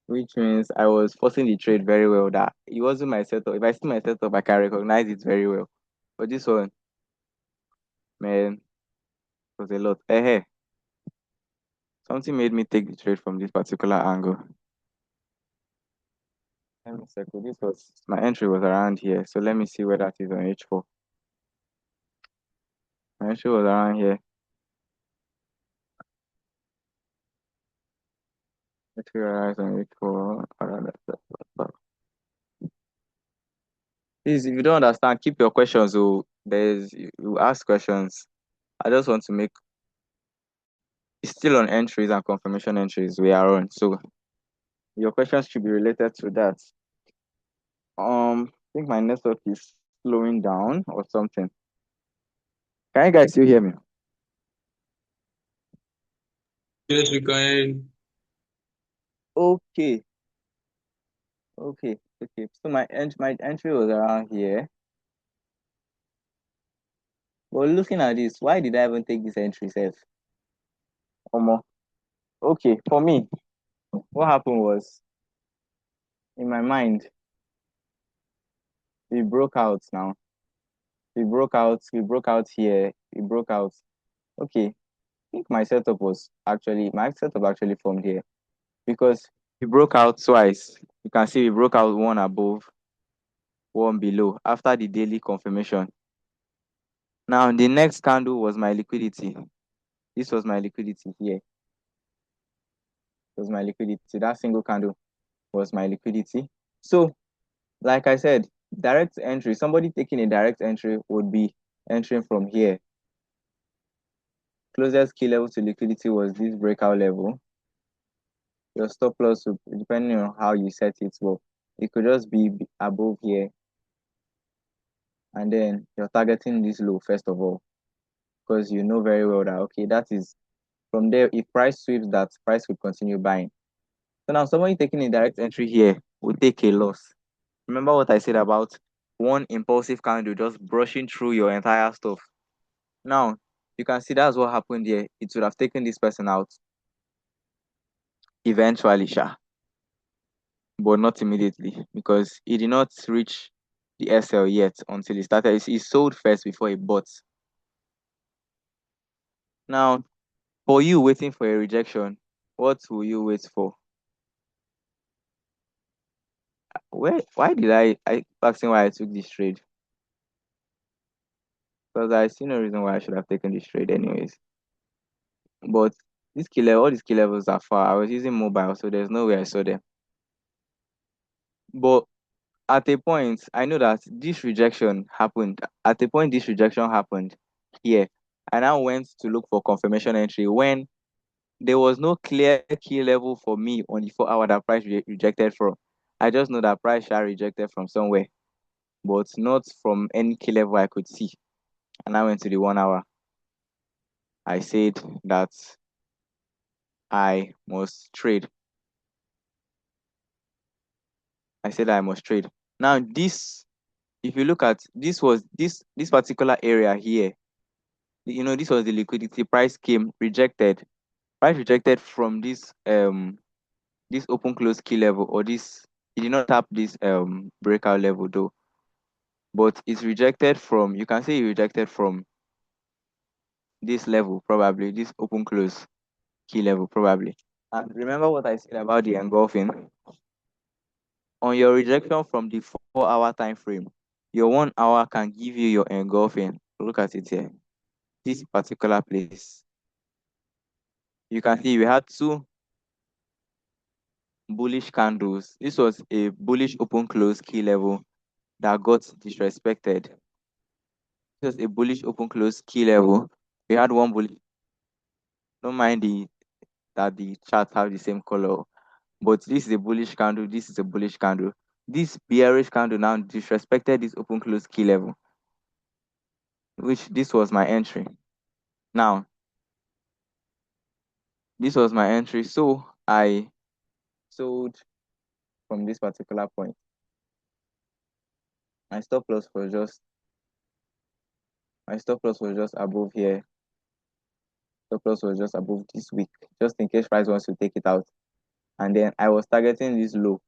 Which means I was forcing the trade very well. That it wasn't my setup. If I see my setup, I can recognize it very well. But this one, man, was a lot. Hey, something made me take the trade from this particular angle. Let me circle. This was my entry was around here. So let me see where that is on H4. My entry was around here. Entry was on H4. Around that. Please, if you don't understand, keep your questions. So you ask questions. I just want to make it's still on entries and confirmation entries we are on. So your questions should be related to that. I think my network is slowing down or something. Can you guys still hear me? Yes, we can hear you. Okay, okay. So my entry was around here. But looking at this, why did I even take this entry self? Omo. Okay, for me, what happened was in my mind, we broke out now. We broke out here, we broke out. Okay, I think my setup actually formed here because we broke out twice. You can see we broke out one above, one below after the daily confirmation. Now the next candle was my liquidity. This was my liquidity here. Was my liquidity. That single candle was my liquidity. So, like I said, direct entry, somebody taking a direct entry would be entering from here. closest key level to liquidity was this breakout level. Your stop loss, depending on how you set it, well, it could just be above here, and then you're targeting this low first of all, because you know very well that okay, that is from there. If price sweeps that, price will continue buying. So now somebody taking a direct entry here will take a loss. Remember what I said about one impulsive candle just brushing through your entire stuff. Now you can see that's what happened here. It would have taken this person out eventually, sha, but not immediately because he did not reach the SL yet until he started. He sold first before he bought. Now, for you waiting for a rejection, what will you wait for? Why did I asking why I took this trade? Because I see no reason why I should have taken this trade anyways. But all these key levels are far. I was using mobile, so there's no way I saw them. But at a point, I know that this rejection happened. At a point, this rejection happened here. I now went to look for confirmation entry when there was no clear key level for me on the 4 hour that price rejected from. I just know that price shall rejected from somewhere, but not from any key level I could see. And I went to the 1 hour. I said that I must trade. I said I must trade. Now this, if you look at this particular area here, this was the liquidity. Price came rejected. Price rejected from this open close key level, or this, it did not tap this breakout level though, but it's rejected from, you can say it rejected from this level, probably this open close key level probably. And remember what I said about the engulfing. On your rejection from the 4 hour time frame, your 1 hour can give you your engulfing. Look at it here. This particular place. You can see we had two bullish candles. This was a bullish open close key level that got disrespected. This was a bullish open close key level. We had one bullish. Don't mind that the charts have the same color, but this is a bullish candle. This is a bullish candle. This bearish candle now disrespected this open close key level, which this was my entry. Now, this was my entry, so I sold from this particular point. My stop loss was just above here. Stop loss was just above this week, just in case price wants to take it out. And then I was targeting this low.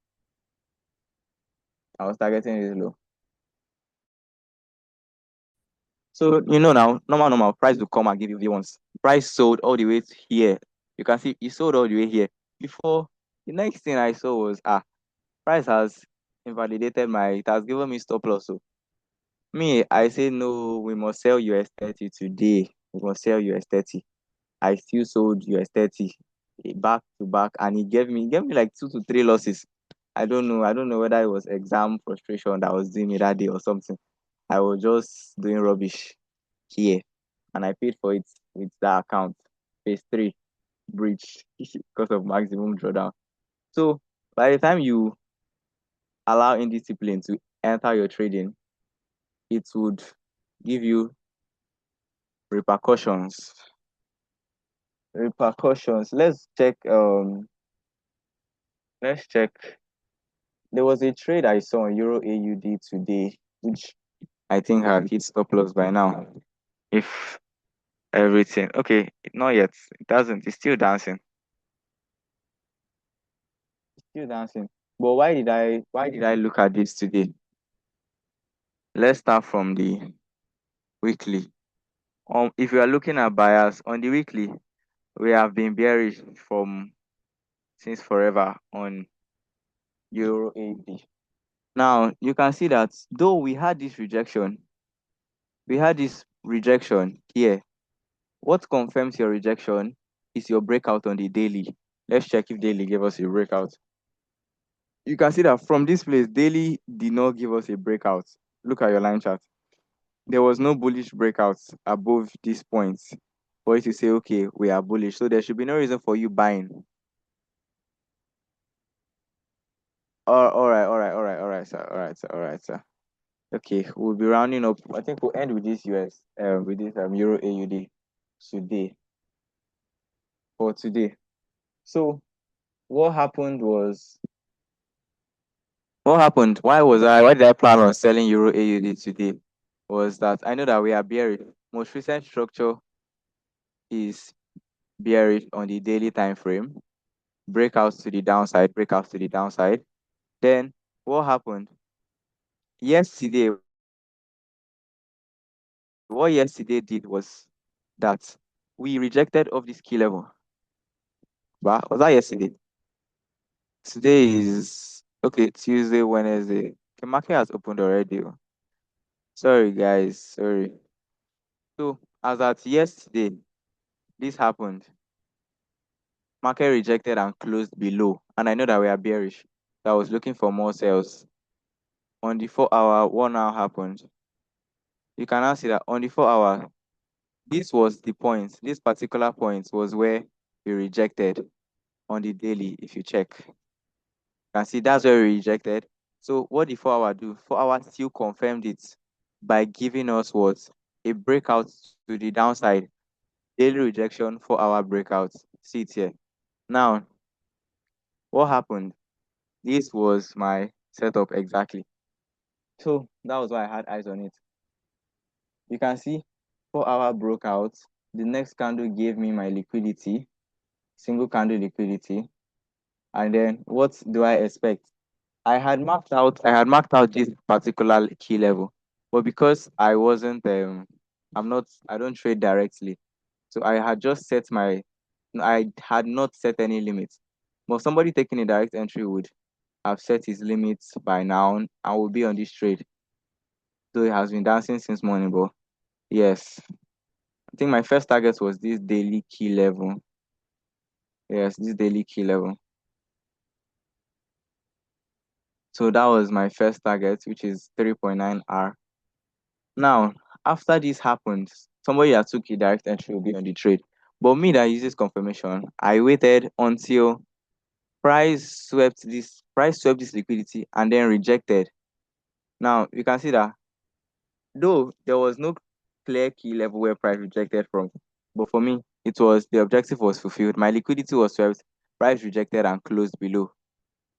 So now, normal price will come and give you V1s. Price sold all the way to here. You can see it sold all the way here. Before, the next thing I saw was price has invalidated it has given me stop loss. So me, I say no, we must sell US 30 today. We must sell US 30. I still sold US 30 back to back, and it gave me like 2 to 3 losses. I don't know whether it was exam frustration that was doing me that day or something. I was just doing rubbish here, and I paid for it with that account. Phase 3 breach because of maximum drawdown. So by the time you allow indiscipline to enter your trading, it would give you repercussions. Let's check. Let's check. There was a trade I saw on Euro AUD today, which I think had hit stop loss by now. If everything okay, not yet. It doesn't. It's still dancing. Still dancing. But why did I look at this today? Let's start from the weekly. If you are looking at buyers on the weekly, we have been bearish since forever on Euro AUD. Now you can see that though we had this rejection here. What confirms your rejection is your breakout on the daily. Let's check if daily gave us a breakout. You can see that from this place, daily did not give us a breakout. Look at your line chart. There was no bullish breakouts above this point. for you to say, okay, we are bullish. So there should be no reason for you buying. All right, sir. All right, sir. Okay, we'll be rounding up. I think we'll end with this with this Euro AUD today for today. So what happened was what happened? Why did I plan on selling Euro AUD today? Was that I know that we are bearish. Most recent structure is bearish on the daily time frame. Breakouts to the downside, breakouts to the downside. Then what happened? Yesterday, what yesterday did was that we rejected off this key level. But was that yesterday? Today is okay, Tuesday, Wednesday. The market has opened already. Sorry guys, sorry. So as at yesterday, this happened. Market rejected and closed below. And I know that we are bearish. So I was looking for more sales. On the 4 hour, 1 hour happened. You can now see that on the 4 hour, this was the point. This particular point was where we rejected on the daily, if you check. You can see that's where we rejected. So what did 4 hour do? 4 hour still confirmed it by giving us what? A breakout to the downside. Daily rejection, 4 hour breakout. See it here. Now, what happened? This was my setup exactly. So that was why I had eyes on it. You can see 4 hour broke out. The next candle gave me my liquidity, single candle liquidity. And then what do I expect? I had marked out this particular key level, but because I don't trade directly. So I had not set any limits. But somebody taking a direct entry would have set his limits by now and will be on this trade. So it has been dancing since morning, but yes. I think my first target was this daily key level. Yes, this daily key level. So that was my first target, which is 3.9R. Now, after this happened, somebody that took a direct entry will be on the trade. But me that uses confirmation, I waited until price swept this liquidity and then rejected. Now you can see that though there was no clear key level where price rejected from, but for me, the objective was fulfilled. My liquidity was swept, price rejected and closed below.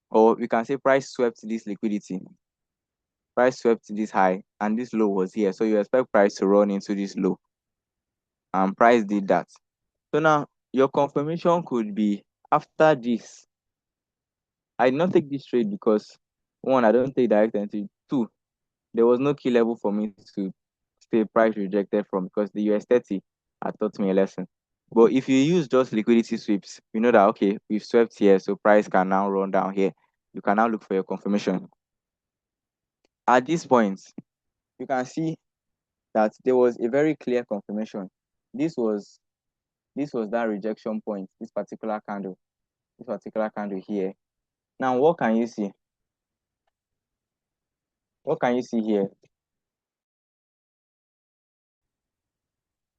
Or we can say price swept this liquidity. Price swept this high and this low was here. So you expect price to run into this low. And price did that. So now your confirmation could be after this. I did not take this trade because one, I don't take direct entry. Two, there was no key level for me to stay price rejected from because the US 30 had taught me a lesson. But if you use just liquidity sweeps, you know that okay, we've swept here, so price can now run down here. You can now look for your confirmation. At this point, you can see that there was a very clear confirmation. This was that rejection point, this particular candle here. Now, what can you see? What can you see here?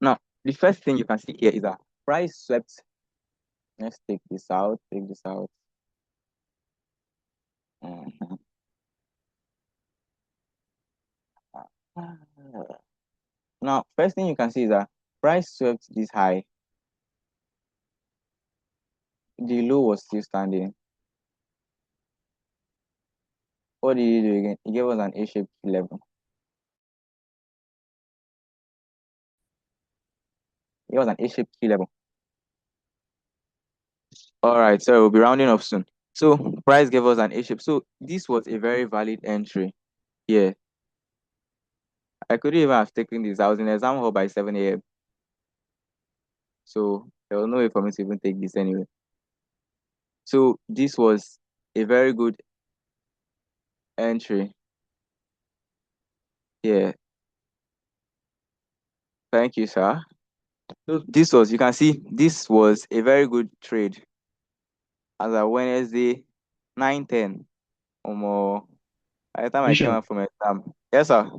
Now, the first thing you can see here is that price swept. Let's take this out. Take this out. Mhm. Now, first thing you can see is that price swept this high. The low was still standing. What did he do again? He gave us an A-shaped level. It was an A-shaped key level. All right, so we'll be rounding up soon. So price gave us an A-shape. So this was a very valid entry. Yeah. I couldn't even have taken this. I was in exam hall by 7 a.m. So there was no way for me to even take this anyway. So this was a very good entry. Yeah. Thank you, sir. So you can see, this was a very good trade as a Wednesday, 9:10 or more. By the time I came Vision. out from exam. Yes, sir.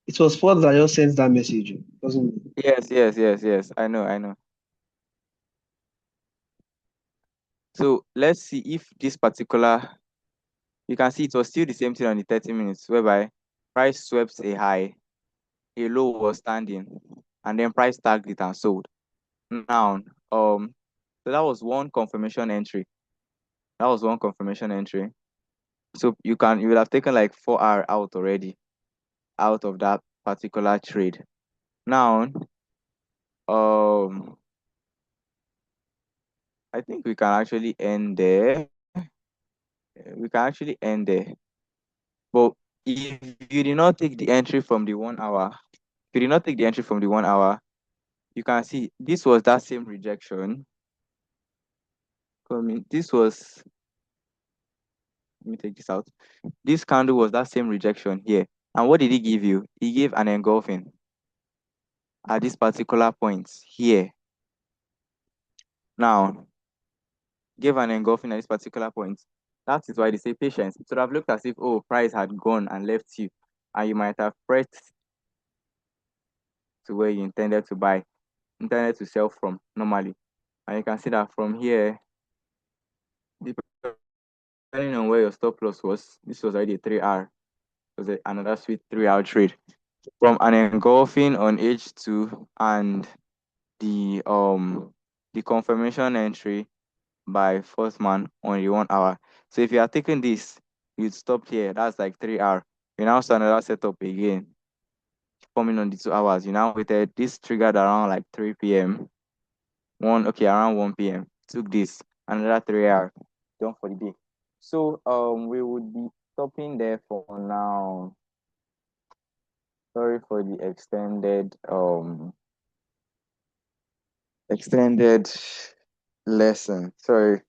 It was Ford that just sent that message. It wasn't me. Yes. I know. So let's see if this particular, you can see it was still the same thing on the 30 minutes, whereby price swept a high, a low was standing, and then price tagged it and sold. Now, so that was one confirmation entry. So you would have taken like 4 hour out already out of that particular trade. Now, um, I think we can actually end there. We can actually end there. But if you did not take the entry from the 1 hour, if you did not take the entry from the 1 hour, you can see this was that same rejection coming. This was, let me take this out. This candle was that same rejection here. And what did he give you? He gave an engulfing at this particular point here. Now, gave an engulfing at this particular point. That is why they say patience. It would have looked as if, oh, price had gone and left you, and you might have pressed to where you intended to sell from normally. And you can see that from here, depending on where your stop loss was, this was already a 3R. It was another sweet 3-hour trade. From an engulfing on H2 and the confirmation entry by first man on the 1 hour. So if you are taking this, you'd stop here. That's like 3R. You now start another setup again, forming on the 2 hours. You now waited. This triggered around like 3 p.m. Around 1 p.m. Took this another 3 hour. Done for the day. So we would be stopping there for now. Sorry for the extended lesson. Sorry.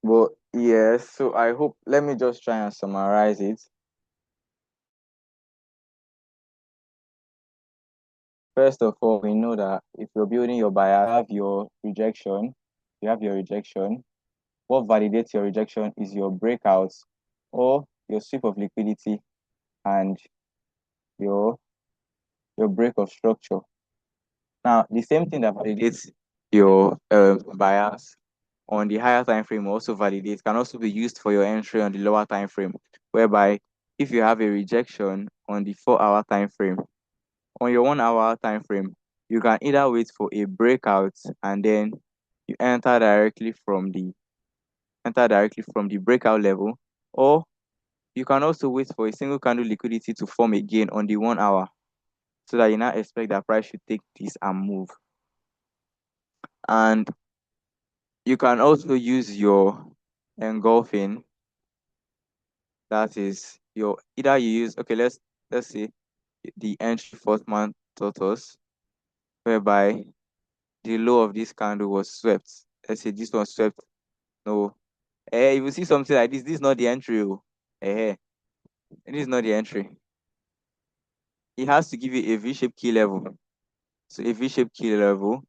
But yes, so I hope, let me just try and summarize it. First of all, we know that if you're building your buyer, you have your rejection. What validates your rejection is your breakouts or your sweep of liquidity and your break of structure. Now, the same thing that validates your buyers on the higher time frame also can also be used for your entry on the lower time frame, whereby if you have a rejection on the 4-hour time frame, on your 1 hour time frame, you can either wait for a breakout and then you enter directly from the breakout level, or you can also wait for a single candle liquidity to form again on the 1 hour, so that you now expect that price should take this and move. And you can also use your engulfing. That is your, either you use, okay, let's say the entry first man tortoise, whereby the low of this candle was swept. Let's say this one swept. No, you will see something like this. This is not the entry. This is not the entry. It has to give you a V-shaped key level. So a V-shaped key level,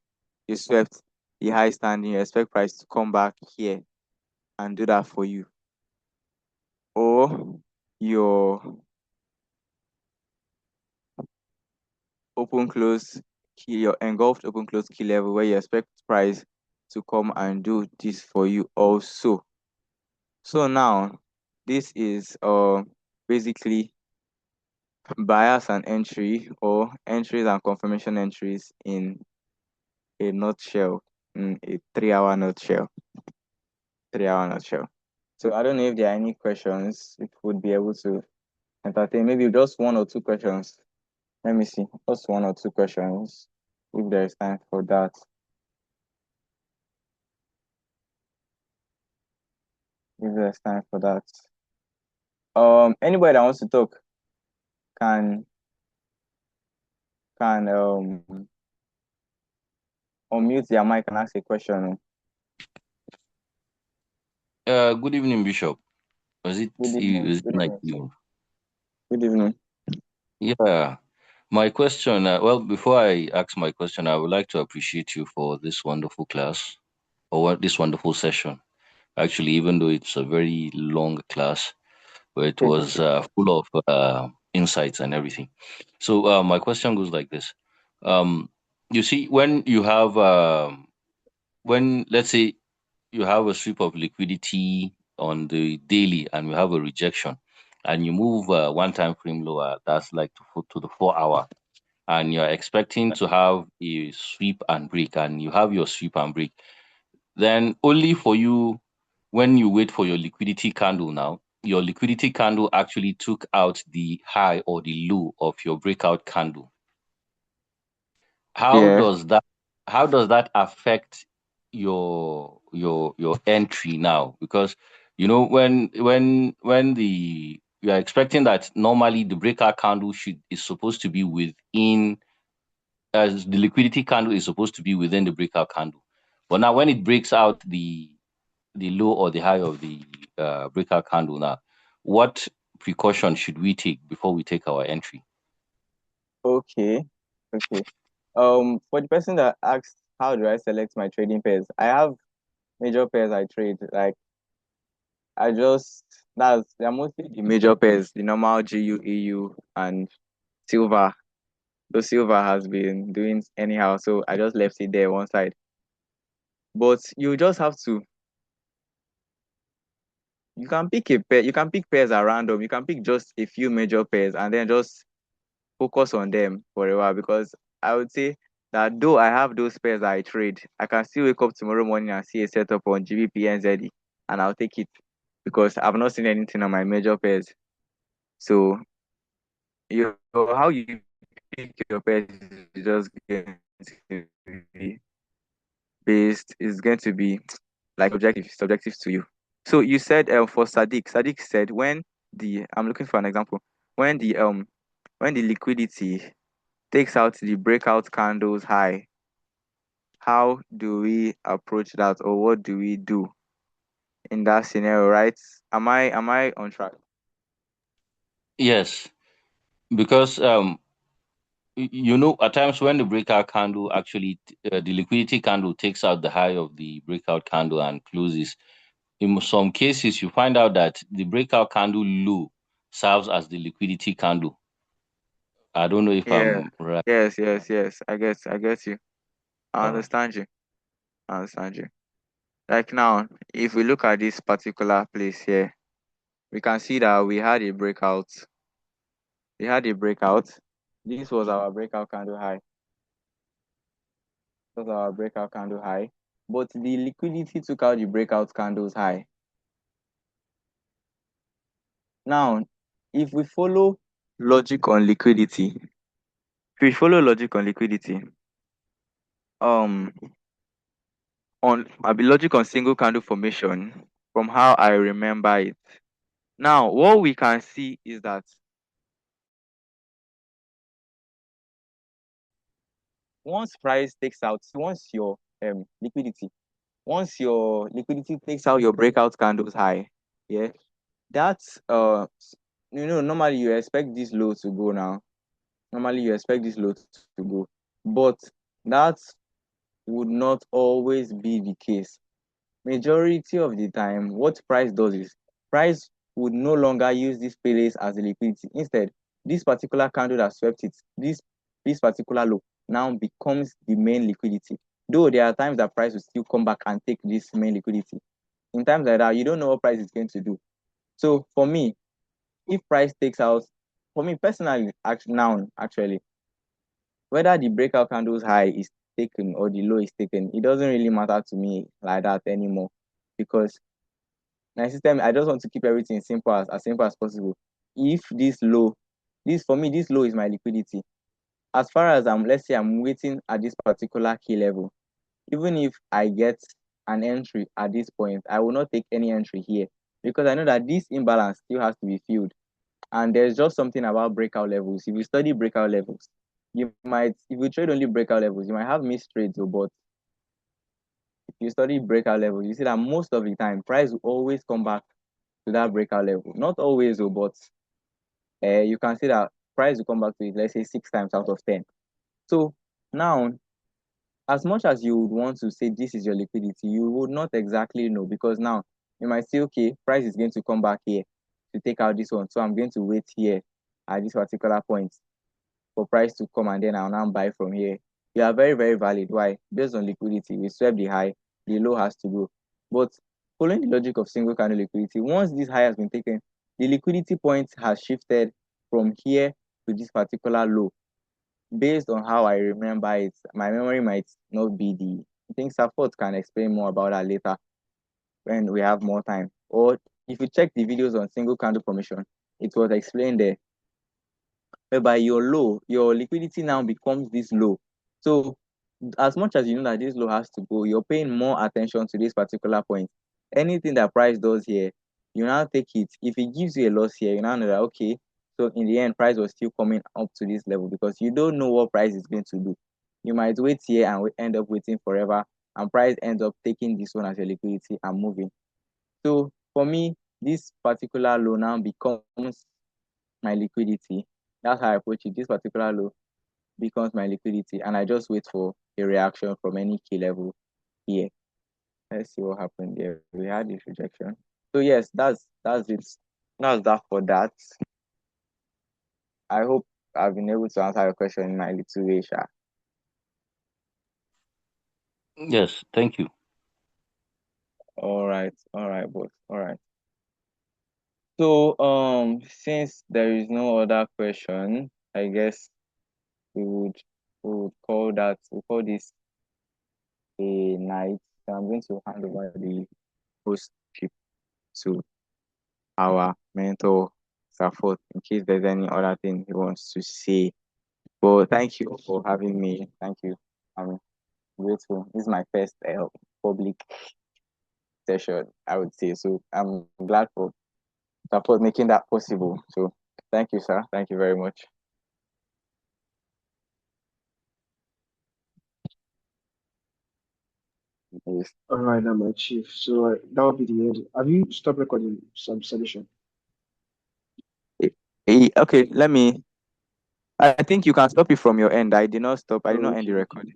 you swept the high standing, you expect price to come back here and do that for you. Or your open close key, your engulfed open close key level, where you expect price to come and do this for you also. So now this is basically bias and entry, or entries and confirmation entries in a nutshell, in a 3-hour nutshell. 3-hour nutshell. So I don't know if there are any questions if we would be able to entertain. Maybe just one or two questions. Let me see. Just one or two questions if there is time for that. If there's time for that. Anybody that wants to talk can unmute their mic and ask a question. Good evening, Bishop. Was it Good you? evening. Is it Good like evening, sir. you? Good evening. Yeah. My question, well, before I ask my question, I would like to appreciate you for this wonderful class, or this wonderful session. Actually, even though it's a very long class, but it was full of insights and everything. So my question goes like this. You see, when you have when let's say you have a sweep of liquidity on the daily and you have a rejection and you move one time frame lower, that's like to the 4 hour, and you're expecting to have a sweep and break, and you have your sweep and break, then only for you, when you wait for your liquidity candle now, your liquidity candle actually took out the high or the low of your breakout candle. How Yeah. does that affect your entry now? Because when the you are expecting that normally the breakout candle is supposed to be within, as the liquidity candle is supposed to be within the breakout candle. But now when it breaks out the low or the high of the breakout candle now, what precaution should we take before we take our entry? Okay. Okay. For the person that asked, how do I select my trading pairs? I have major pairs I trade. Like I just they're mostly the major pairs, the normal GU, EU, and silver. The silver has been doing anyhow, so I just left it there one side. But you just have to. You can pick a pair. You can pick pairs at random. You can pick just a few major pairs and then just focus on them for a while. Because I would say that though I have those pairs that I trade, I can still wake up tomorrow morning and see a setup on GBP NZD, and I'll take it because I've not seen anything on my major pairs. So how you pick your pairs is just going to be based. Is going to be like subjective to you. So you said for Sadiq said when the I'm looking for an example when the liquidity takes out the breakout candles high, how do we approach that, or what do we do in that scenario? Right? Am I on track? Yes, because at times when the breakout candle actually the liquidity candle takes out the high of the breakout candle and closes, in some cases you find out that the breakout candle low serves as the liquidity candle. I don't know if Yeah. I'm right. Yes. I get you. I Uh, understand you. I understand you. Like now, if we look at this particular place here, we can see that we had a breakout. We had a breakout. This was our breakout candle high. This was our breakout candle high. But the liquidity took out the breakout candles high. Now, if we follow logic on liquidity, um, I'll be logic on single candle formation from how I remember it. Now, what we can see is that once your liquidity takes out your breakout candles high, yeah, that's normally you expect this low to go now. Normally you expect this low to go, but that would not always be the case. Majority of the time, what price does is price would no longer use this place as a liquidity. Instead, this particular candle that swept it, this particular low now becomes the main liquidity. Though there are times that price will still come back and take this main liquidity. In times like that, you don't know what price is going to do. So for me, if price takes out, for me personally, actually, whether the breakout candles high is taken or the low is taken, it doesn't really matter to me like that anymore because my system, I just want to keep everything as simple as possible. If this low, this low is my liquidity. As far as let's say I'm waiting at this particular key level, even if I get an entry at this point, I will not take any entry here because I know that this imbalance still has to be filled. And there's just something about breakout levels. If you study breakout levels, if you trade only breakout levels, you might have missed trades, but if you study breakout levels, you see that most of the time, price will always come back to that breakout level. Not always, but you can see that price will come back to it, let's say 6 times out of 10. So now, as much as you would want to say this is your liquidity, you would not exactly know because now you might say, okay, price is going to come back here to take out this one. So I'm going to wait here at this particular point for price to come, and then I'll now buy from here. You are very, very valid. Why? Based on liquidity, we swept the high, the low has to go. But following the logic of single candle liquidity, once this high has been taken, the liquidity point has shifted from here to this particular low. Based on how I remember it, my memory might not be the. I think Support can explain more about that later when we have more time. Or if you check the videos on single candle formation, it was explained there whereby your liquidity now becomes this low. So as much as you know that this low has to go, you're paying more attention to this particular point. Anything that price does here, you now take it. If it gives you a loss here, you now know that okay, so in the end, price was still coming up to this level because you don't know what price is going to do. You might wait here and end up waiting forever, and price ends up taking this one as your liquidity and moving. So for me, this particular low now becomes my liquidity. That's how I approach it. This particular low becomes my liquidity, and I just wait for a reaction from any key level here. Let's see what happened there. We had this rejection. So yes, that's it. That's that for that. I hope I've been able to answer your question in my little way, Sha. Yes, thank you. All right, boss. All right. So since there is no other question, I guess we would call this a night. So I'm going to hand over the hostship to our mentor Safot in case there's any other thing he wants to say. But thank you for having me. Thank you. I'm grateful. This is my first public session, I would say. So I'm glad for Safot making that possible. So thank you, sir. Thank you very much. Yes. All right, now my chief. So that will be the end. Have you stopped recording some solution? Okay, let me. I think you can stop it from your end. I did not stop. I did not end the Okay, okay. recording.